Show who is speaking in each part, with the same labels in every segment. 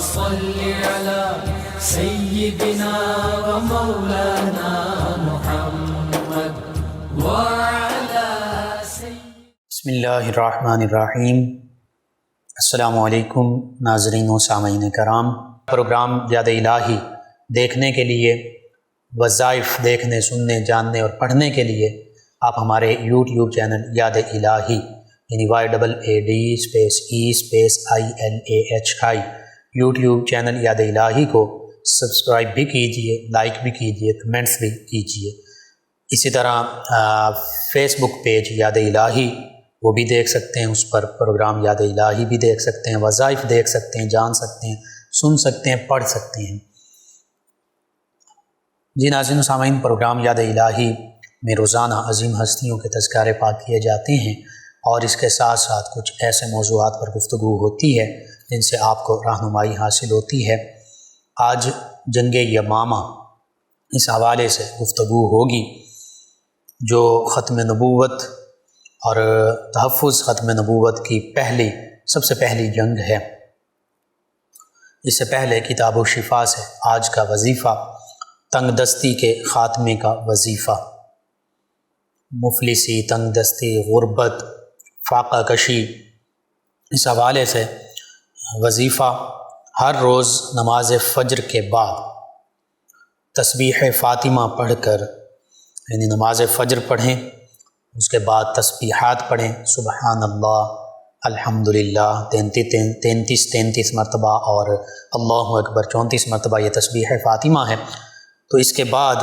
Speaker 1: صل على سيدنا ومولانا محمد وعلى
Speaker 2: بسم اللہ الرحمن الرحیم۔ السلام علیکم ناظرین و سامعین کرام۔ پروگرام یاد الہی دیکھنے کے لیے، وظائف دیکھنے، سننے، جاننے اور پڑھنے کے لیے آپ ہمارے یوٹیوب چینل یاد الہی یعنی YAADESPACE یوٹیوب چینل یاد الہی کو سبسکرائب بھی کیجئے، لائک بھی کیجئے، کمنٹس بھی کیجئے۔ اسی طرح فیس بک پیج یاد الہی وہ بھی دیکھ سکتے ہیں، اس پر پروگرام یاد الہی بھی دیکھ سکتے ہیں، وظائف دیکھ سکتے ہیں، جان سکتے ہیں، سن سکتے ہیں، پڑھ سکتے ہیں۔ جی ناظرین و سامعین، پروگرام یاد الہی میں روزانہ عظیم ہستیوں کے تذکارے پاک کیے جاتے ہیں اور اس کے ساتھ ساتھ کچھ ایسے موضوعات پر گفتگو ہوتی ہے جن سے آپ کو رہنمائی حاصل ہوتی ہے۔ آج جنگ یمامہ اس حوالے سے گفتگو ہوگی جو ختم نبوت اور تحفظ ختم نبوت کی سب سے پہلی جنگ ہے۔ اس سے پہلے کتاب و شفا سے آج کا وظیفہ تنگ دستی کے خاتمے کا وظیفہ، مفلسی، تنگ دستی، غربت، فاقہ کشی، اس حوالے سے وظیفہ ہر روز نماز فجر کے بعد تسبیح فاطمہ پڑھ کر، یعنی نماز فجر پڑھیں، اس کے بعد تسبیحات پڑھیں، سبحان اللہ، الحمدللہ 33 مرتبہ اور اللہ اکبر 34 مرتبہ، یہ تسبیح فاطمہ ہے۔ تو اس کے بعد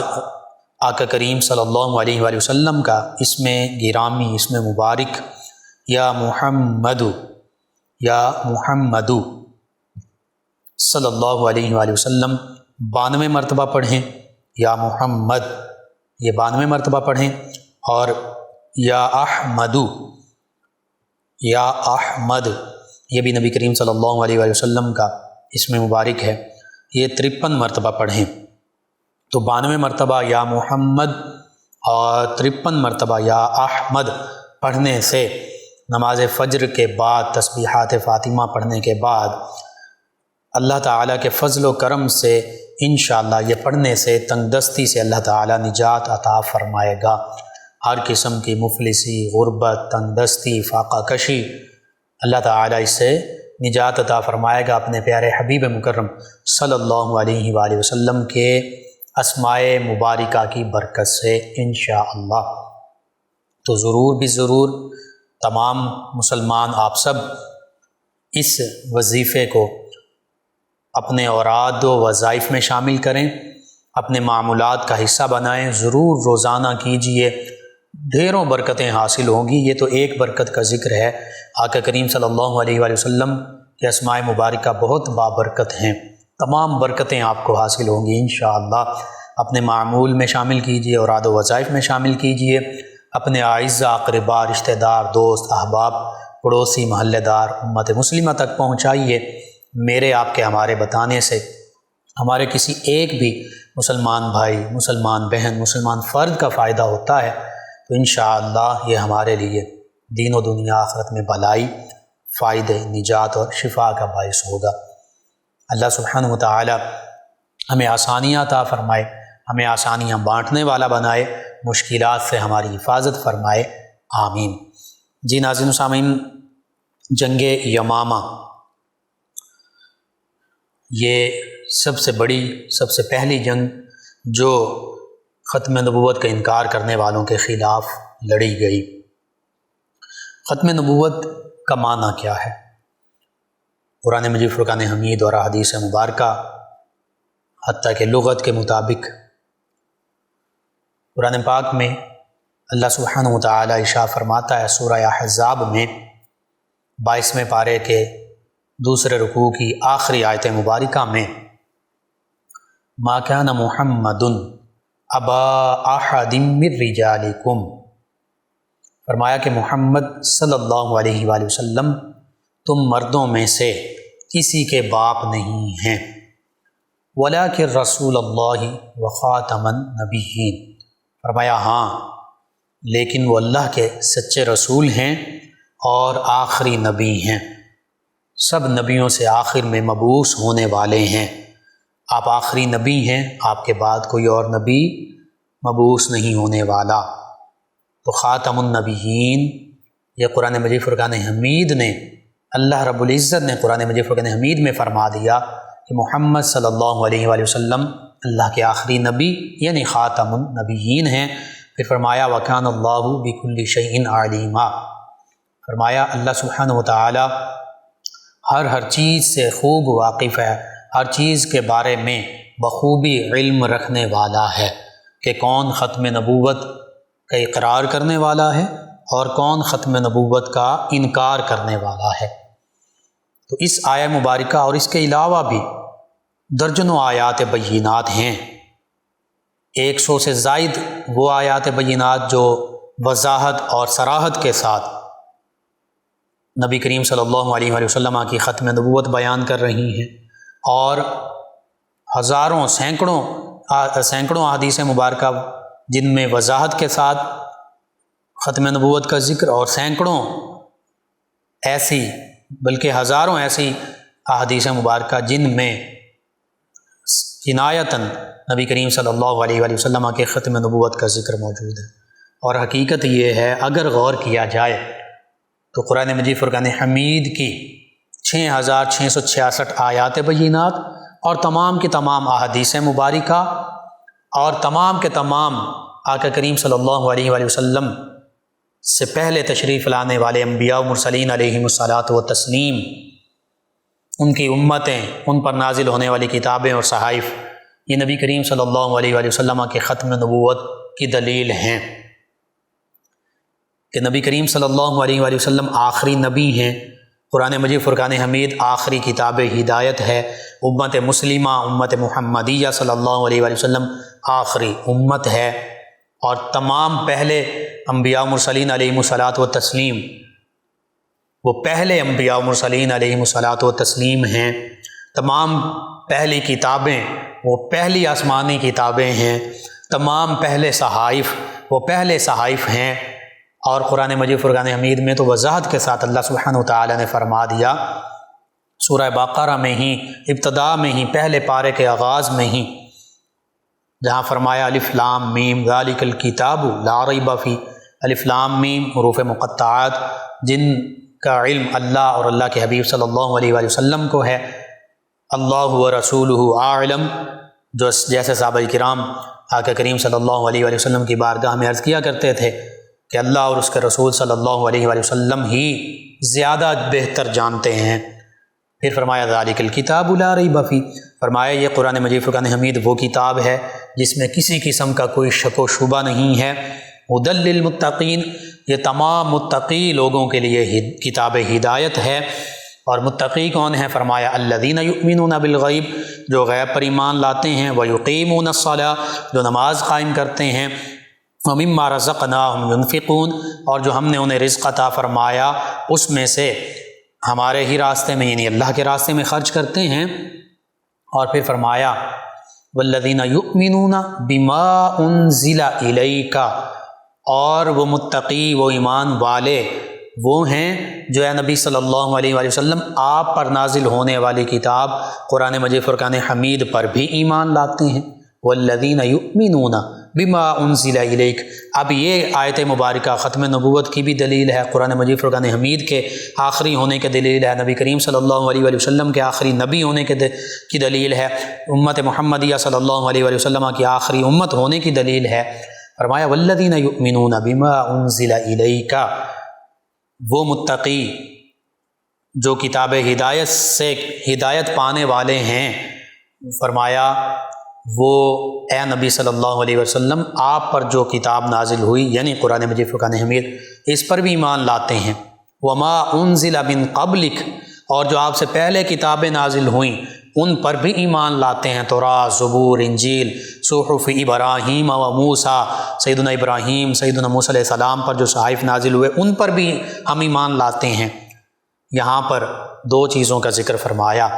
Speaker 2: آقا کریم صلی اللہ علیہ وآلہ وسلم کا اسم گرامی، اسم مبارک یا محمدو صلی اللہ علیہ وآلہ وسلم 92 مرتبہ پڑھیں، یا محمد یہ 92 مرتبہ پڑھیں، اور یا احمد یہ بھی نبی کریم صلی اللہ علیہ وآلہ وسلم کا اسم مبارک ہے، یہ 53 مرتبہ پڑھیں۔ تو 92 مرتبہ یا محمد اور 53 مرتبہ یا احمد پڑھنے سے نماز فجر کے بعد تسبیحات فاطمہ پڑھنے کے بعد اللہ تعالیٰ کے فضل و کرم سے انشاءاللہ یہ پڑھنے سے تنگ دستی سے اللہ تعالیٰ نجات عطا فرمائے گا۔ ہر قسم کی مفلسی، غربت، تنگ دستی، فاقہ کشی، اللہ تعالیٰ اس سے نجات عطا فرمائے گا اپنے پیارے حبیب مکرم صلی اللہ علیہ وآلہ وسلم کے اسماء مبارکہ کی برکت سے انشاءاللہ۔ تو ضرور بھی ضرور تمام مسلمان آپ سب اس وظیفے کو اپنے اوراد و وظائف میں شامل کریں، اپنے معمولات کا حصہ بنائیں، ضرور روزانہ کیجئے، ڈھیروں برکتیں حاصل ہوں گی۔ یہ تو ایک برکت کا ذکر ہے، آقا کریم صلی اللہ علیہ وآلہ وسلم کے اسماء مبارکہ بہت بابرکت ہیں، تمام برکتیں آپ کو حاصل ہوں گی انشاءاللہ۔ اپنے معمول میں شامل کیجئے، اوراد و وظائف میں شامل کیجئے، اپنے اعزہ اقربا، رشتہ دار، دوست، احباب، پڑوسی، محلہ دار، امت مسلمہ تک پہنچائیے۔ میرے، آپ کے، ہمارے بتانے سے ہمارے کسی ایک بھی مسلمان بھائی، مسلمان بہن، مسلمان فرد کا فائدہ ہوتا ہے تو انشاءاللہ یہ ہمارے لیے دین و دنیا آخرت میں بھلائی، فائدے، نجات اور شفا کا باعث ہوگا۔ اللہ سبحانہ وتعالی ہمیں آسانیاں عطا فرمائے، ہمیں آسانیاں بانٹنے والا بنائے، مشکلات سے ہماری حفاظت فرمائے، آمین۔ جی ناظرین و سامعین، جنگ یمامہ یہ سب سے بڑی، سب سے پہلی جنگ جو ختم نبوت کا انکار کرنے والوں کے خلاف لڑی گئی۔ ختم نبوت کا معنی کیا ہے؟ قرآن مجید، فرقان حمید اور احادیث مبارکہ، حتیٰ کہ لغت کے مطابق قرآن پاک میں اللہ سبحانہ وتعالی ارشاد فرماتا ہے سورہ احزاب میں 22ویں پارے کے دوسرے رکوع کی آخری آیت مبارکہ میں، ما کان محمد ابا احد من رجالکم، فرمایا کہ محمد صلی اللہ علیہ وآلہ وسلم تم مردوں میں سے کسی کے باپ نہیں ہیں، ولیکن رسول اللہ وخاتم النبیین، فرمایا ہاں لیکن وہ اللہ کے سچے رسول ہیں اور آخری نبی ہیں، سب نبیوں سے آخر میں مبعوث ہونے والے ہیں، آپ آخری نبی ہیں، آپ کے بعد کوئی اور نبی مبعوث نہیں ہونے والا۔ تو خاتم النبیین یہ قرآن مجید فرقان حمید نے، اللہ رب العزت نے قرآن مجید فرقان حمید میں فرما دیا کہ محمد صلی اللہ علیہ وآلہ وسلم اللہ کے آخری نبی یعنی خاتم النبیین ہیں۔ پھر فرمایا وَكَانَ اللَّهُ بِكُلِّ شَيْءٍ عَلِيمًا، فرمایا اللہ سبحانہ و تعالی ہر چیز سے خوب واقف ہے، ہر چیز کے بارے میں بخوبی علم رکھنے والا ہے کہ کون ختم نبوت کا اقرار کرنے والا ہے اور کون ختم نبوت کا انکار کرنے والا ہے۔ تو اس آیہ مبارکہ اور اس کے علاوہ بھی درجنوں آیات بینات ہیں، 100 سے زائد وہ آیات بینات جو وضاحت اور صراحت کے ساتھ نبی کریم صلی اللہ علیہ وآلہ وسلم کی ختم نبوت بیان کر رہی ہیں، اور ہزاروں سینکڑوں احادیث مبارکہ جن میں وضاحت کے ساتھ ختم نبوت کا ذکر، اور سینکڑوں ایسی بلکہ ہزاروں ایسی احادیث مبارکہ جن میں عنایتاً نبی کریم صلی اللہ علیہ وآلہ وسلم کے ختم نبوت کا ذکر موجود ہے۔ اور حقیقت یہ ہے اگر غور کیا جائے تو قرآن مجید فرقان حمید کی 6666 آیات بینات اور تمام کے تمام احادیث مبارکہ اور تمام کے تمام آقا کریم صلی اللہ علیہ وآلہ وسلم سے پہلے تشریف لانے والے انبیاء و مرسلین علیہم الصلاۃ و تسلیم، ان کی امتیں، ان پر نازل ہونے والی کتابیں اور صحائف، یہ نبی کریم صلی اللہ علیہ وآلہ وسلم کے ختم نبوت کی دلیل ہیں کہ نبی کریم صلی اللہ علیہ وآلہ وسلم آخری نبی ہیں۔ قرآن مجید فرقان حمید آخری کتاب ہدایت ہے، امت مسلمہ امت محمدیہ صلی اللہ علیہ وآلہ وسلم آخری امت ہے، اور تمام پہلے انبیاء و مرسلین علیہم الصلاۃ و تسلیم وہ پہلے انبیاء و مرسلین علیہم الصلاۃ و تسلیم ہیں۔ تمام پہلی کتابیں وہ پہلی آسمانی کتابیں ہیں، تمام پہلے صحائف وہ پہلے صحائف ہیں۔ اور قرآن مجید فرقان حمید میں تو وضاحت کے ساتھ اللہ سبحانہ و تعالی نے فرما دیا، سورہ بقرہ میں ہی ابتدا میں ہی پہلے پارے کے آغاز میں ہی جہاں فرمایا الف لام میم ذالک الکتاب لا ریب فیہ، الف لام میم حروف مقطعات جن کا علم اللہ اور اللہ کے حبیب صلی اللہ علیہ وآلہ وسلم کو ہے، اللہ و رسولہ اعلم، جو جیسے صحابہ کرام آقا کریم صلی اللہ علیہ وآلہ وسلم کی بارگاہ میں عرض کیا کرتے تھے کہ اللہ اور اس کے رسول صلی اللہ علیہ وآلہ وسلم ہی زیادہ بہتر جانتے ہیں۔ پھر فرمایا ذالک الکتاب لا ریب فیہ، فرمایا یہ قرآن مجید فرقان حمید وہ کتاب ہے جس میں کسی قسم کا کوئی شک و شبہ نہیں ہے، ھدی للمتقین، یہ تمام متقی لوگوں کے لیے کتاب ہدایت ہے۔ اور متقی کون ہیں؟ فرمایا الذین یؤمنون بالغیب، جو غیب پر ایمان لاتے ہیں، ویقیمون الصلاۃ، جو نماز قائم کرتے ہیں، ومما رزقناہم ینفقون، اور جو ہم نے انہیں رزق عطا فرمایا اس میں سے ہمارے ہی راستے میں یعنی اللہ کے راستے میں خرچ کرتے ہیں۔ اور پھر فرمایا والذین یؤمنون بما انزل الیک، اور وہ متقی وہ ایمان والے وہ ہیں جو اے نبی صلی اللہ علیہ وآلہ وسلم آپ پر نازل ہونے والی کتاب قرآن مجید فرقان حمید پر بھی ایمان لاتے ہیں۔ والذین یؤمنون بما انزل الیک، اب یہ آیت مبارکہ ختم نبوت کی بھی دلیل ہے، قرآن مجید فرقان حمید کے آخری ہونے کی دلیل ہے، نبی کریم صلی اللہ علیہ وآلہ وسلم کے آخری نبی ہونے کی دلیل ہے، امت محمدیہ صلی اللہ علیہ وآلہ وسلم کی آخری امت ہونے کی دلیل ہے۔ فرمایا والذین یؤمنون بما انزل الیک، وہ متقی جو کتاب ہدایت سے ہدایت پانے والے ہیں، فرمایا وہ اے نبی صلی اللہ علیہ وسلم آپ پر جو کتاب نازل ہوئی یعنی قرآن مجید فرقان حمید اس پر بھی ایمان لاتے ہیں۔ وما انزل من قبلک، اور جو آپ سے پہلے کتابیں نازل ہوئیں ان پر بھی ایمان لاتے ہیں، توراۃ، زبور، انجیل، صحف ابراہیم و موسیٰ، سیدنا ابراہیم سیدنا موسیٰ علیہ السلام پر جو صحائف نازل ہوئے ان پر بھی ہم ایمان لاتے ہیں۔ یہاں پر دو چیزوں کا ذکر فرمایا،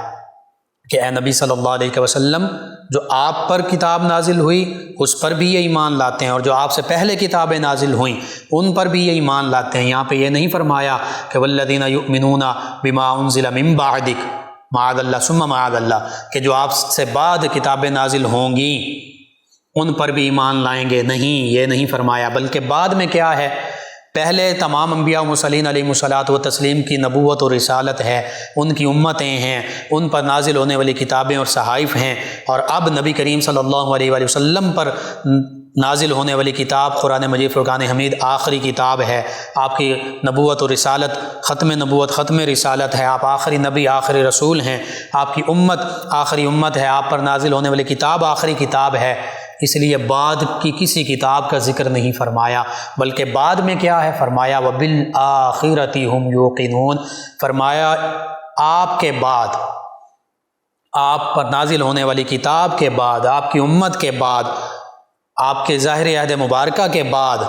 Speaker 2: کہ اے نبی صلی اللہ علیہ وسلم، جو آپ پر کتاب نازل ہوئی اس پر بھی یہ ایمان لاتے ہیں، اور جو آپ سے پہلے کتابیں نازل ہوئیں ان پر بھی یہ ایمان لاتے ہیں۔ یہاں پہ یہ نہیں فرمایا کہ والذین یؤمنون بما انزل من بعدک معاذ اللہ ثم معاذ اللہ، کہ جو آپ سے بعد کتابیں نازل ہوں گی ان پر بھی ایمان لائیں گے، نہیں، یہ نہیں فرمایا، بلکہ بعد میں کیا ہے، پہلے تمام انبیاء و مرسلین علیہ الصلاۃ و تسلیم کی نبوت و رسالت ہے، ان کی امتیں ہیں، ان پر نازل ہونے والی کتابیں اور صحائف ہیں، اور اب نبی کریم صلی اللہ علیہ وآلہ وسلم پر نازل ہونے والی کتاب قرآن مجید فرقان حمید آخری کتاب ہے۔ آپ کی نبوت و رسالت ختم نبوت ختم رسالت ہے، آپ آخری نبی آخری رسول ہیں، آپ کی امت آخری امت ہے، آپ پر نازل ہونے والی کتاب آخری کتاب ہے، اس لیے بعد کی کسی کتاب کا ذکر نہیں فرمایا، بلکہ بعد میں کیا ہے فرمایا وَبِالْآخِرَةِ هُمْ يُوقِنُونَ، فرمایا آپ کے بعد، آپ پر نازل ہونے والی کتاب کے بعد، آپ کی امت کے بعد، آپ کے ظاہر عہد مبارکہ کے بعد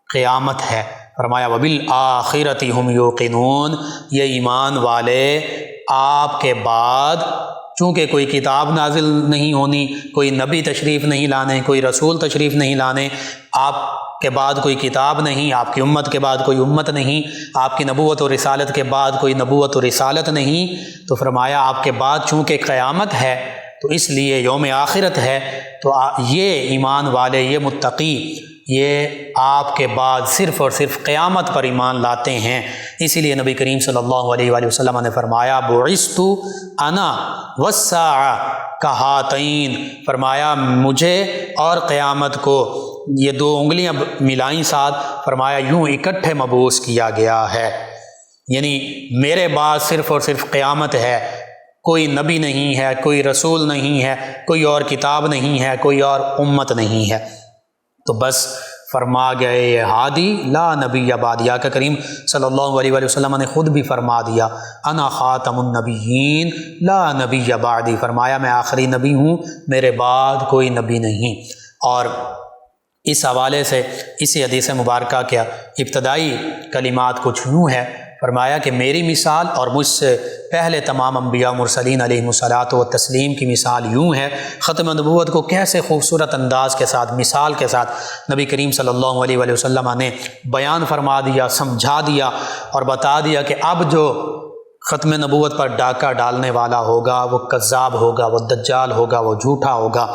Speaker 2: قیامت ہے۔ فرمایا وَبِالْآخِرَةِ هُمْ يُوقِنُونَ، یہ ایمان والے آپ کے بعد، چونکہ کوئی کتاب نازل نہیں ہونی، کوئی نبی تشریف نہیں لانے، کوئی رسول تشریف نہیں لانے، آپ کے بعد کوئی کتاب نہیں، آپ کی امت کے بعد کوئی امت نہیں، آپ کی نبوت و رسالت کے بعد کوئی نبوت و رسالت نہیں، تو فرمایا آپ کے بعد چونکہ قیامت ہے تو اس لیے یوم آخرت ہے، تو یہ ایمان والے، یہ متقی، یہ آپ کے بعد صرف اور صرف قیامت پر ایمان لاتے ہیں۔ اسی لیے نبی کریم صلی اللہ علیہ وآلہ وسلم نے فرمایا بعثت انا والساعہ کہاتین، فرمایا مجھے اور قیامت کو یہ دو انگلیاں ملائیں ساتھ، فرمایا یوں اکٹھے مبعوث کیا گیا ہے، یعنی میرے بعد صرف اور صرف قیامت ہے، کوئی نبی نہیں ہے، کوئی رسول نہیں ہے، کوئی اور کتاب نہیں ہے، کوئی اور امت نہیں ہے۔ تو بس فرما گئے ہادی لا نبی بعدی، آقا کریم صلی اللہ علیہ وآلہ وسلم نے خود بھی فرما دیا انا خاتم النبیین لا نبی بعدی، فرمایا میں آخری نبی ہوں، میرے بعد کوئی نبی نہیں۔ اور اس حوالے سے اسی حدیث مبارکہ کے ابتدائی کلمات کچھ یوں ہے، فرمایا کہ میری مثال اور مجھ سے پہلے تمام انبیاء مرسلین علیہ الصلاۃ و تسلیم کی مثال یوں ہے۔ ختم نبوت کو کیسے خوبصورت انداز کے ساتھ، مثال کے ساتھ نبی کریم صلی اللہ علیہ وآلہ وسلم نے بیان فرما دیا، سمجھا دیا اور بتا دیا کہ اب جو ختم نبوت پر ڈاکہ ڈالنے والا ہوگا وہ کذاب ہوگا، وہ دجال ہوگا، وہ جھوٹا ہوگا۔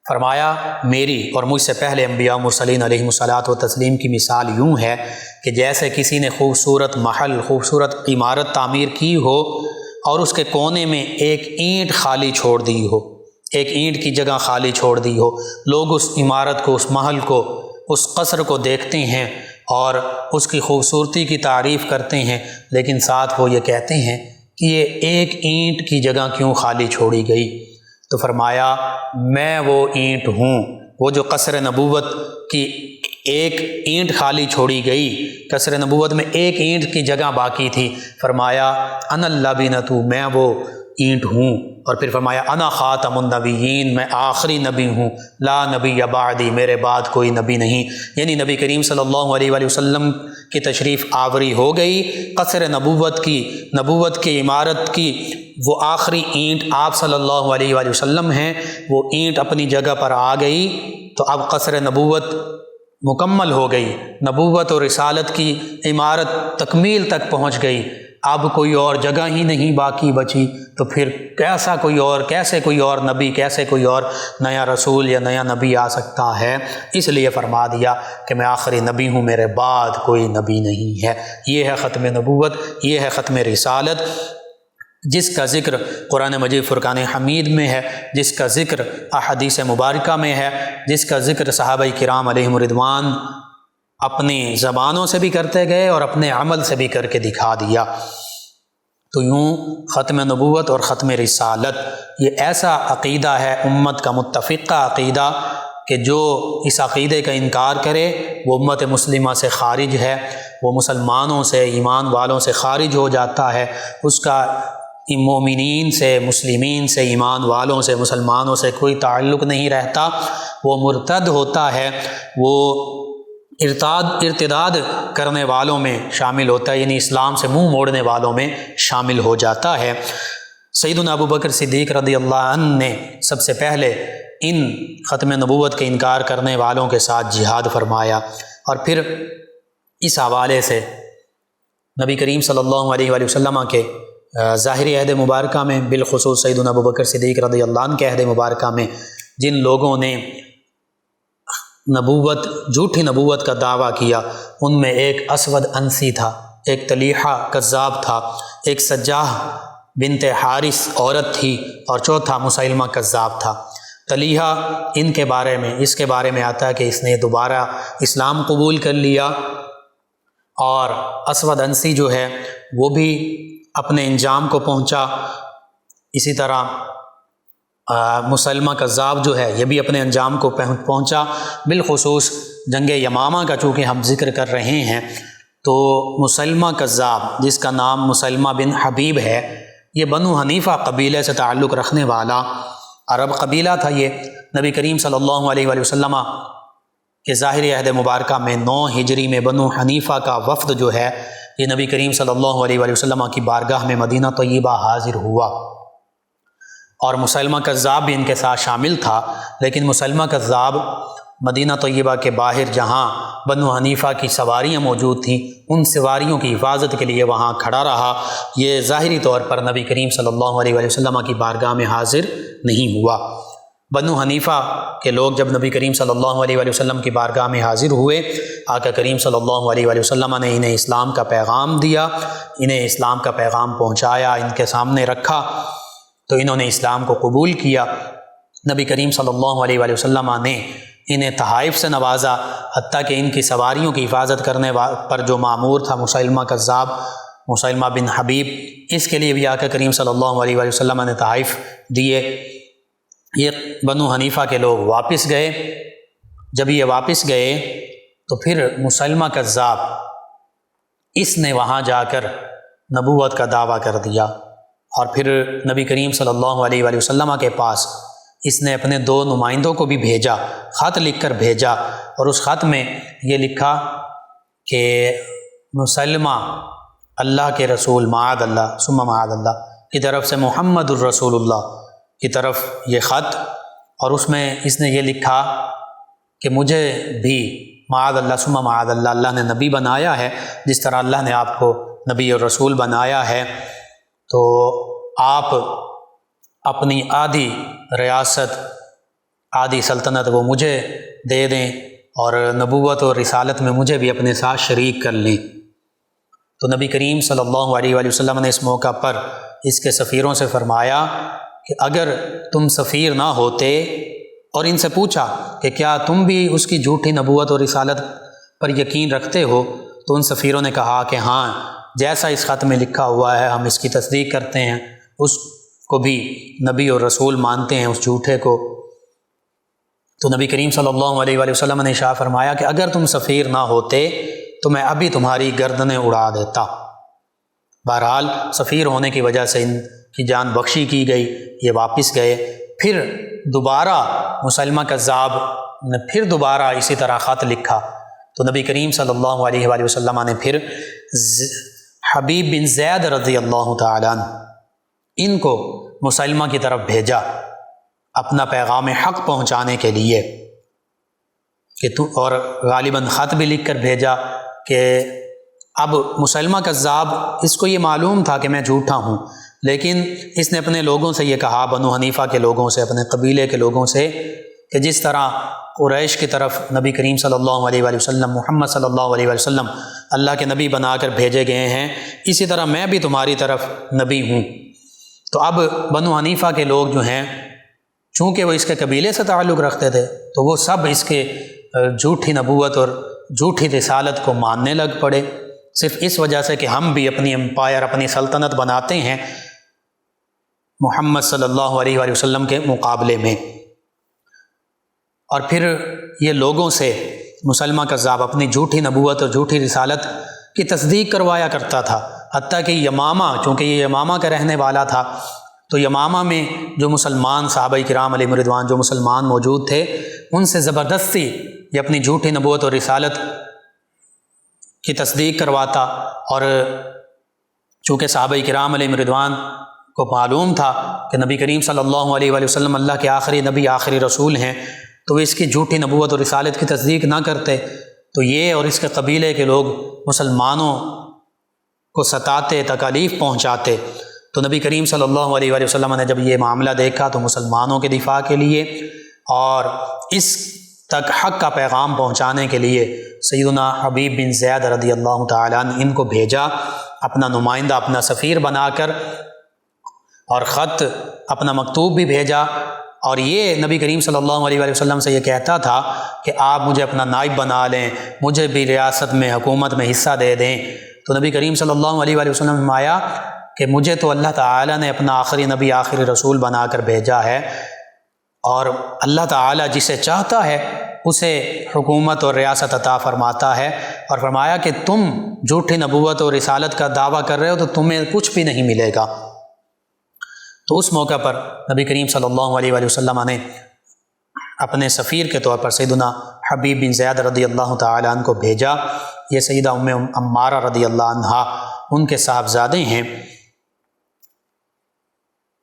Speaker 2: فرمایا میری اور مجھ سے پہلے انبیاء مرسلین علیہ الصلاۃ و تسلیم کی مثال یوں ہے کہ جیسے کسی نے خوبصورت محل، خوبصورت عمارت تعمیر کی ہو اور اس کے کونے میں ایک اینٹ خالی چھوڑ دی ہو، ایک اینٹ کی جگہ خالی چھوڑ دی ہو، لوگ اس عمارت کو، اس محل کو، اس قصر کو دیکھتے ہیں اور اس کی خوبصورتی کی تعریف کرتے ہیں، لیکن ساتھ وہ یہ کہتے ہیں کہ یہ ایک اینٹ کی جگہ کیوں خالی چھوڑی گئی؟ تو فرمایا میں وہ اینٹ ہوں، وہ جو قصر نبوت کی ایک اینٹ خالی چھوڑی گئی، قصر نبوت میں ایک اینٹ کی جگہ باقی تھی، فرمایا انا اللبنۃ، میں وہ اینٹ ہوں، اور پھر فرمایا انا خاتم النبیین، میں آخری نبی ہوں، لا نبی بعدی، میرے بعد کوئی نبی نہیں، یعنی نبی کریم صلی اللہ علیہ وآلہ وسلم کی تشریف آوری ہو گئی، قصر نبوت کی عمارت کی وہ آخری اینٹ آپ صلی اللہ علیہ وآلہ وسلم ہیں، وہ اینٹ اپنی جگہ پر آ گئی، تو اب قصر نبوت مکمل ہو گئی، نبوت اور رسالت کی عمارت تکمیل تک پہنچ گئی، اب کوئی اور جگہ ہی نہیں باقی بچی، تو پھر کیسے کوئی اور نبی، کیسے کوئی اور نیا رسول یا نیا نبی آ سکتا ہے؟ اس لیے فرما دیا کہ میں آخری نبی ہوں، میرے بعد کوئی نبی نہیں ہے۔ یہ ہے ختم نبوت، یہ ہے ختم رسالت، جس کا ذکر قرآن مجید فرقان حمید میں ہے، جس کا ذکر احادیث مبارکہ میں ہے، جس کا ذکر صحابہ کرام علیہم رضوان اپنی زبانوں سے بھی کرتے گئے اور اپنے عمل سے بھی کر کے دکھا دیا۔ تو یوں ختم نبوت اور ختم رسالت یہ ایسا عقیدہ ہے، امت کا متفقہ عقیدہ، کہ جو اس عقیدے کا انکار کرے وہ امت مسلمہ سے خارج ہے، وہ مسلمانوں سے، ایمان والوں سے خارج ہو جاتا ہے، اس کا مومنین سے، مسلمین سے، ایمان والوں سے، مسلمانوں سے کوئی تعلق نہیں رہتا، وہ مرتد ہوتا ہے، وہ ارتداد کرنے والوں میں شامل ہوتا ہے، یعنی اسلام سے منہ موڑنے والوں میں شامل ہو جاتا ہے۔ سیدنا ابو بکر صدیق رضی اللہ عنہ نے سب سے پہلے ان ختم نبوت کے انکار کرنے والوں کے ساتھ جہاد فرمایا، اور پھر اس حوالے سے نبی کریم صلی اللہ علیہ وآلہ وسلم کے ظاہری عہد مبارکہ میں، بالخصوص سیدنا ابو بکر صدیق رضی اللہ عنہ کے عہد مبارکہ میں جن لوگوں نے جھوٹی نبوت کا دعویٰ کیا، ان میں ایک اسود انسی تھا، ایک طلیحہ کذاب تھا، ایک سجاح بنت حارث عورت تھی، اور چوتھا مسیلمہ کذاب تھا۔ طلیحہ اس کے بارے میں آتا ہے کہ اس نے دوبارہ اسلام قبول کر لیا، اور اسود انسی جو ہے وہ بھی اپنے انجام کو پہنچا۔ اسی طرح مسلمہ کذاب جو ہے یہ بھی اپنے انجام کو پہنچا۔ بالخصوص جنگ یمامہ کا چونکہ ہم ذکر کر رہے ہیں، تو مسلمہ کذاب جس کا نام مسلمہ بن حبیب ہے، یہ بنو حنیفہ قبیلے سے تعلق رکھنے والا عرب قبیلہ تھا۔ یہ نبی کریم صلی اللہ علیہ وآلہ وسلم کہ ظاہری عہد مبارکہ میں 9 ہجری میں بنو حنیفہ کا وفد جو ہے یہ نبی کریم صلی اللہ علیہ وآلہ وسلم کی بارگاہ میں مدینہ طیبہ حاضر ہوا، اور مسلمہ کذاب بھی ان کے ساتھ شامل تھا۔ لیکن مسلمہ کذاب مدینہ طیبہ کے باہر جہاں بنو حنیفہ کی سواریاں موجود تھیں، ان سواریوں کی حفاظت کے لیے وہاں کھڑا رہا۔ یہ ظاہری طور پر نبی کریم صلی اللہ علیہ وآلہ وسلم کی بارگاہ میں حاضر نہیں ہوا۔ بنو حنیفہ کے لوگ جب نبی کریم صلی اللہ علیہ وآلہ وسلم کی بارگاہ میں حاضر ہوئے، آقا کریم صلی اللہ علیہ وآلہ وسلم نے انہیں اسلام کا پیغام دیا، انہیں اسلام کا پیغام پہنچایا، ان کے سامنے رکھا، تو انہوں نے اسلام کو قبول کیا۔ نبی کریم صلی اللہ علیہ وآلہ وسلم نے انہیں تحائف سے نوازا، حتیٰ کہ ان کی سواریوں کی حفاظت کرنے پر جو مامور تھا مسیلمہ کذاب، مسیلمہ بن حبیب، اس کے لیے بھی آقا کریم صلی اللہ علیہ وآلہ وسلم نے تحائف دیے۔ یہ بنو حنیفہ کے لوگ واپس گئے۔ جب یہ واپس گئے تو پھر مسیلمہ کذاب اس نے وہاں جا کر نبوت کا دعویٰ کر دیا، اور پھر نبی کریم صلی اللہ علیہ وآلہ وسلم کے پاس اس نے اپنے 2 نمائندوں کو بھی بھیجا، خط لکھ کر بھیجا، اور اس خط میں یہ لکھا کہ مسلمہ اللہ کے رسول معاذ اللہ ثم معاذ اللہ کی طرف سے محمد الرسول اللہ کی طرف یہ خط، اور اس میں اس نے یہ لکھا کہ مجھے بھی معاذ اللہ ثم معاذ اللہ اللہ نے نبی بنایا ہے، جس طرح اللہ نے آپ کو نبی اور رسول بنایا ہے، تو آپ اپنی آدھی ریاست، آدھی سلطنت وہ مجھے دے دیں، اور نبوت اور رسالت میں مجھے بھی اپنے ساتھ شریک کر لیں۔ تو نبی کریم صلی اللہ علیہ وآلہ وسلم نے اس موقع پر اس کے سفیروں سے فرمایا کہ اگر تم سفیر نہ ہوتے، اور ان سے پوچھا کہ کیا تم بھی اس کی جھوٹی نبوت اور رسالت پر یقین رکھتے ہو، تو ان سفیروں نے کہا کہ ہاں، جیسا اس خط میں لکھا ہوا ہے ہم اس کی تصدیق کرتے ہیں، اس کو بھی نبی اور رسول مانتے ہیں، اس جھوٹے کو۔ تو نبی کریم صلی اللہ علیہ وآلہ وسلم نے ارشاد فرمایا کہ اگر تم سفیر نہ ہوتے تو میں ابھی تمہاری گردنیں اڑا دیتا۔ بہرحال سفیر ہونے کی وجہ سے ان کی جان بخشی کی گئی، یہ واپس گئے۔ پھر دوبارہ مسلمہ کذاب نے پھر دوبارہ اسی طرح خط لکھا، تو نبی کریم صلی اللہ علیہ وآلہ وسلم نے پھر حبیب بن زید رضی اللہ تعالیٰ عنہ ان کو مسلمہ کی طرف بھیجا اپنا پیغام حق پہنچانے کے لیے، اور غالباً خط بھی لکھ کر بھیجا کہ اب مسلمہ کذاب اس کو یہ معلوم تھا کہ میں جھوٹا ہوں، لیکن اس نے اپنے لوگوں سے یہ کہا، بنو حنیفہ کے لوگوں سے، اپنے قبیلے کے لوگوں سے، کہ جس طرح قریش کی طرف نبی کریم صلی اللہ علیہ وآلہ وسلم، محمد صلی اللہ علیہ وآلہ وسلم اللہ کے نبی بنا کر بھیجے گئے ہیں، اسی طرح میں بھی تمہاری طرف نبی ہوں۔ تو اب بنو حنیفہ کے لوگ جو ہیں، چونکہ وہ اس کے قبیلے سے تعلق رکھتے تھے، تو وہ سب اس کے جھوٹی نبوت اور جھوٹی رسالت کو ماننے لگ پڑے، صرف اس وجہ سے کہ ہم بھی اپنی امپائر، اپنی سلطنت بناتے ہیں محمد صلی اللہ علیہ وآلہ وسلم کے مقابلے میں۔ اور پھر یہ لوگوں سے مسلمہ کذاب اپنی جھوٹی نبوت اور جھوٹی رسالت کی تصدیق کروایا کرتا تھا، حتیٰ کہ یمامہ، چونکہ یہ یمامہ کا رہنے والا تھا، تو یمامہ میں جو مسلمان صحابہ کرام علیہم رضوان جو مسلمان موجود تھے، ان سے زبردستی یہ اپنی جھوٹی نبوت اور رسالت کی تصدیق کرواتا، اور چونکہ صحابہ کرام علیہم رضوان کو معلوم تھا کہ نبی کریم صلی اللہ علیہ وآلہ وسلم اللہ کے آخری نبی آخری رسول ہیں، تو وہ اس کی جھوٹی نبوت اور رسالت کی تصدیق نہ کرتے، تو یہ اور اس کے قبیلے کے لوگ مسلمانوں کو ستاتے، تکالیف پہنچاتے۔ تو نبی کریم صلی اللہ علیہ وآلہ وسلم نے جب یہ معاملہ دیکھا تو مسلمانوں کے دفاع کے لیے اور اس تک حق کا پیغام پہنچانے کے لیے سیدنا حبیب بن زید رضی اللہ تعالیٰ عنہ ان کو بھیجا، اپنا نمائندہ، اپنا سفیر بنا کر، اور خط اپنا مکتوب بھی بھیجا، اور یہ نبی کریم صلی اللہ علیہ وآلہ وسلم سے یہ کہتا تھا کہ آپ مجھے اپنا نائب بنا لیں، مجھے بھی ریاست میں، حکومت میں حصہ دے دیں۔ تو نبی کریم صلی اللہ علیہ وآلہ وسلم نے فرمایا کہ مجھے تو اللہ تعالیٰ نے اپنا آخری نبی آخری رسول بنا کر بھیجا ہے، اور اللہ تعالیٰ جسے چاہتا ہے اسے حکومت اور ریاست عطا فرماتا ہے، اور فرمایا کہ تم جھوٹی نبوت اور رسالت کا دعویٰ کر رہے ہو تو تمہیں کچھ بھی نہیں ملے گا۔ تو اس موقع پر نبی کریم صلی اللہ علیہ وآلہ وسلم نے اپنے سفیر کے طور پر سیدنا حبیب بن زید رضی اللہ تعالیٰ عنہ کو بھیجا۔ یہ سیدہ ام عمارہ رضی اللہ عنہا ان کے صاحبزادے ہیں۔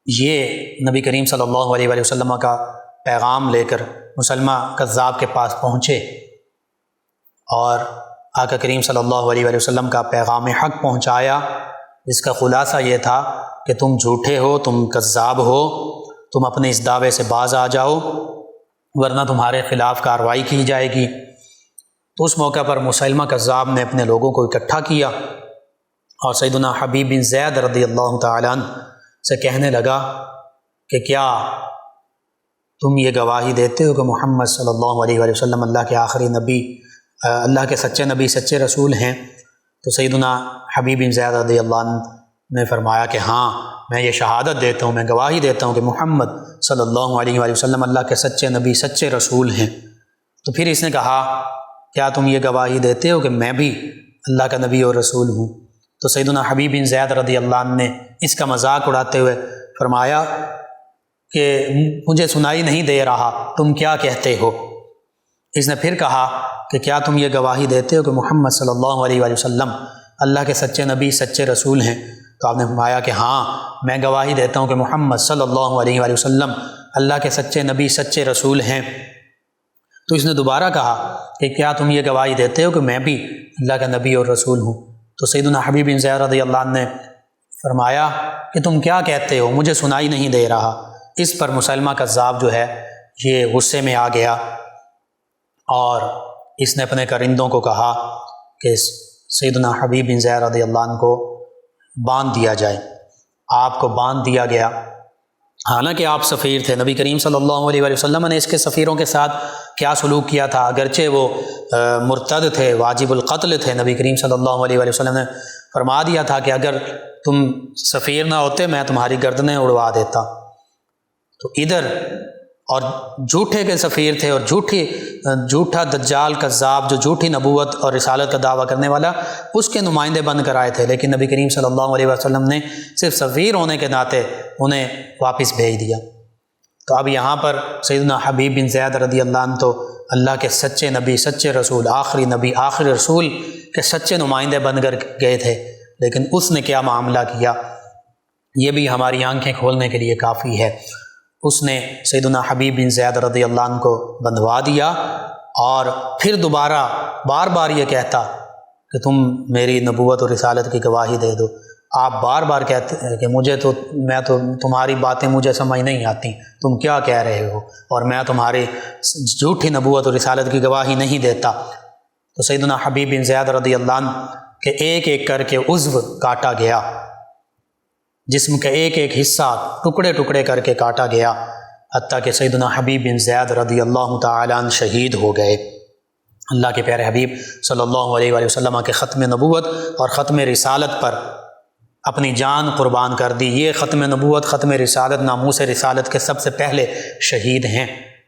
Speaker 2: یہ نبی کریم صلی اللہ علیہ وآلہ وسلم کا پیغام لے کر مسلمہ کذاب کے پاس پہنچے، اور آقا کریم صلی اللہ علیہ وآلہ وسلم کا پیغام حق پہنچایا، جس کا خلاصہ یہ تھا کہ تم جھوٹے ہو، تم کذاب ہو، تم اپنے اس دعوے سے باز آ جاؤ ورنہ تمہارے خلاف کارروائی کی جائے گی۔ تو اس موقع پر مسلمہ کذاب نے اپنے لوگوں کو اکٹھا کیا اور سیدنا حبیب بن زید رضی اللہ تعالیٰ عنہ سے کہنے لگا کہ کیا تم یہ گواہی دیتے ہو کہ محمد صلی اللہ علیہ وآلہ وسلم اللہ کے آخری نبی، اللہ کے سچے نبی، سچے رسول ہیں؟ تو سیدنا حبیب بن زید رضی اللہ عنہ نے فرمایا کہ ہاں، میں یہ شہادت دیتا ہوں، میں گواہی دیتا ہوں کہ محمد صلی اللہ علیہ وآلہ وسلم اللہ کے سچے نبی، سچے رسول ہیں۔ تو پھر اس نے کہا کیا تم یہ گواہی دیتے ہو کہ میں بھی اللہ کا نبی اور رسول ہوں؟ تو سیدنا حبیب بن زید رضی اللہ عنہ نے اس کا مذاق اڑاتے ہوئے فرمایا کہ مجھے سنائی نہیں دے رہا، تم کیا کہتے ہو؟ اس نے پھر کہا کہ کیا تم یہ گواہی دیتے ہو کہ محمد صلی اللہ علیہ وآلہ وسلم اللہ کے سچے نبی، سچے رسول ہیں؟ تو آپ نے فرمایا کہ ہاں، میں گواہی دیتا ہوں کہ محمد صلی اللہ علیہ وآلہ وسلم اللہ کے سچے نبی، سچے رسول ہیں۔ تو اس نے دوبارہ کہا کہ کیا تم یہ گواہی دیتے ہو کہ میں بھی اللہ کا نبی اور رسول ہوں؟ تو سیدنا حبیب بن زید رضی اللہ عنہ نے فرمایا کہ تم کیا کہتے ہو، مجھے سنائی نہیں دے رہا۔ اس پر مسلمہ کذاب جو ہے یہ غصے میں آ گیا، اور اس نے اپنے کرندوں کو کہا کہ سیدنا حبیب بن زید رضی اللہ عنہ کو باندھ دیا جائے۔ آپ کو باندھ دیا گیا، حالانکہ آپ سفیر تھے۔ نبی کریم صلی اللہ علیہ وآلہ وسلم نے اس کے سفیروں کے ساتھ کیا سلوک کیا تھا، اگرچہ وہ مرتد تھے، واجب القتل تھے، نبی کریم صلی اللہ علیہ وآلہ وسلم نے فرما دیا تھا کہ اگر تم سفیر نہ ہوتے میں تمہاری گردنیں اڑوا دیتا۔ تو ادھر اور جھوٹے کے سفیر تھے، اور جھوٹا دجال کذاب جو جھوٹی نبوت اور رسالت کا دعویٰ کرنے والا، اس کے نمائندے بن کر آئے تھے، لیکن نبی کریم صلی اللہ علیہ وسلم نے صرف سفیر ہونے کے ناطے انہیں واپس بھیج دیا۔ تو اب یہاں پر سیدنا حبیب بن زید رضی اللہ عنہ تو اللہ کے سچے نبی، سچے رسول، آخری نبی، آخری رسول کے سچے نمائندے بن کر گئے تھے، لیکن اس نے کیا معاملہ کیا یہ بھی ہماری آنکھیں کھولنے کے لیے کافی ہے۔ اس نے سیدنا حبیب بن زید رضی اللہ عنہ کو بندھوا دیا، اور پھر دوبارہ بار بار یہ کہتا کہ تم میری نبوت اور رسالت کی گواہی دے دو۔ آپ بار بار کہتے ہیں کہ میں تو تمہاری باتیں مجھے سمجھ نہیں آتی، تم کیا کہہ رہے ہو، اور میں تمہاری جھوٹی نبوت اور رسالت کی گواہی نہیں دیتا۔ تو سیدنا حبیب بن زید رضی اللہ عنہ کہ ایک ایک کر کے عضو کاٹا گیا، جسم کا ایک ایک حصہ ٹکڑے ٹکڑے کر کے کاٹا گیا، حتیٰ کہ سیدنا حبیب بن زید رضی اللہ تعالیٰ عنہ شہید ہو گئے۔ اللہ کے پیارے حبیب صلی اللہ علیہ وآلہ وسلم کے ختم نبوت اور ختم رسالت پر اپنی جان قربان کر دی۔ یہ ختم نبوت، ختم رسالت، ناموس رسالت کے سب سے پہلے شہید ہیں،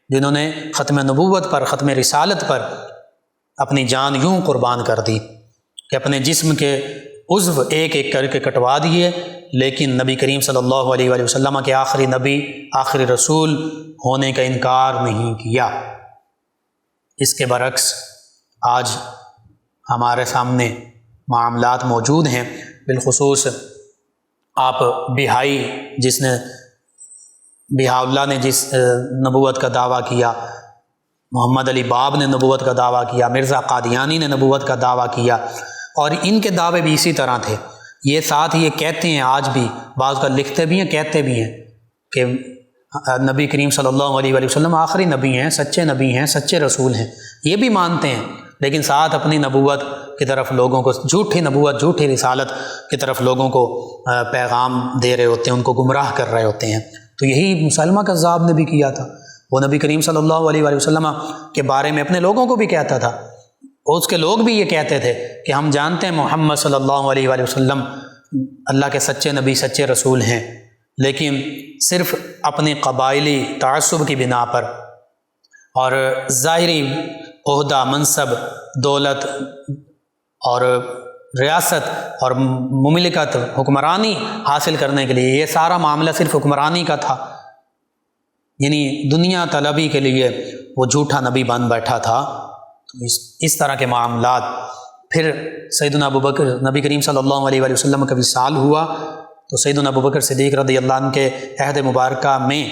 Speaker 2: جنہوں نے ختم نبوت پر، ختم رسالت پر اپنی جان یوں قربان کر دی کہ اپنے جسم کے عضو ایک ایک کر کے کٹوا دیے، لیکن نبی کریم صلی اللہ علیہ وآلہ وسلم کے آخری نبی، آخری رسول ہونے کا انکار نہیں کیا۔ اس کے برعکس آج ہمارے سامنے معاملات موجود ہیں، بالخصوص آپ بہائی جس نے بہا اللہ نے جس نبوت کا دعویٰ کیا، محمد علی باب نے نبوت کا دعویٰ کیا، مرزا قادیانی نے نبوت کا دعویٰ کیا، اور ان کے دعوے بھی اسی طرح تھے۔ یہ ساتھ یہ کہتے ہیں آج بھی، بعض کا لکھتے بھی ہیں کہتے بھی ہیں کہ نبی کریم صلی اللہ علیہ وآلہ وسلم آخری نبی ہیں، سچے رسول ہیں، یہ بھی مانتے ہیں، لیکن ساتھ اپنی نبوت کی طرف لوگوں کو، جھوٹی نبوت جھوٹی رسالت کی طرف لوگوں کو پیغام دے رہے ہوتے ہیں، ان کو گمراہ کر رہے ہوتے ہیں۔ تو یہی مسلمہ کذاب نے بھی کیا تھا، وہ نبی کریم صلی اللہ علیہ وآلہ وسلم کے بارے میں اپنے لوگوں کو بھی کہتا تھا، اور اس کے لوگ بھی یہ کہتے تھے کہ ہم جانتے ہیں محمد صلی اللہ علیہ وآلہ وسلم اللہ کے سچے نبی، سچے رسول ہیں، لیکن صرف اپنی قبائلی تعصب کی بنا پر اور ظاہری عہدہ، منصب، دولت اور ریاست اور مملکت، حکمرانی حاصل کرنے کے لیے، یہ سارا معاملہ صرف حکمرانی کا تھا، یعنی دنیا طلبی کے لیے وہ جھوٹا نبی بن بیٹھا تھا۔ تو اس طرح کے معاملات۔ پھر سیدنا ابوبکر، نبی کریم صلی اللہ علیہ وآلہ وسلم کا وصال ہوا تو سیدنا ابوبکر صدیق رضی اللہ عنہ کے عہد مبارکہ میں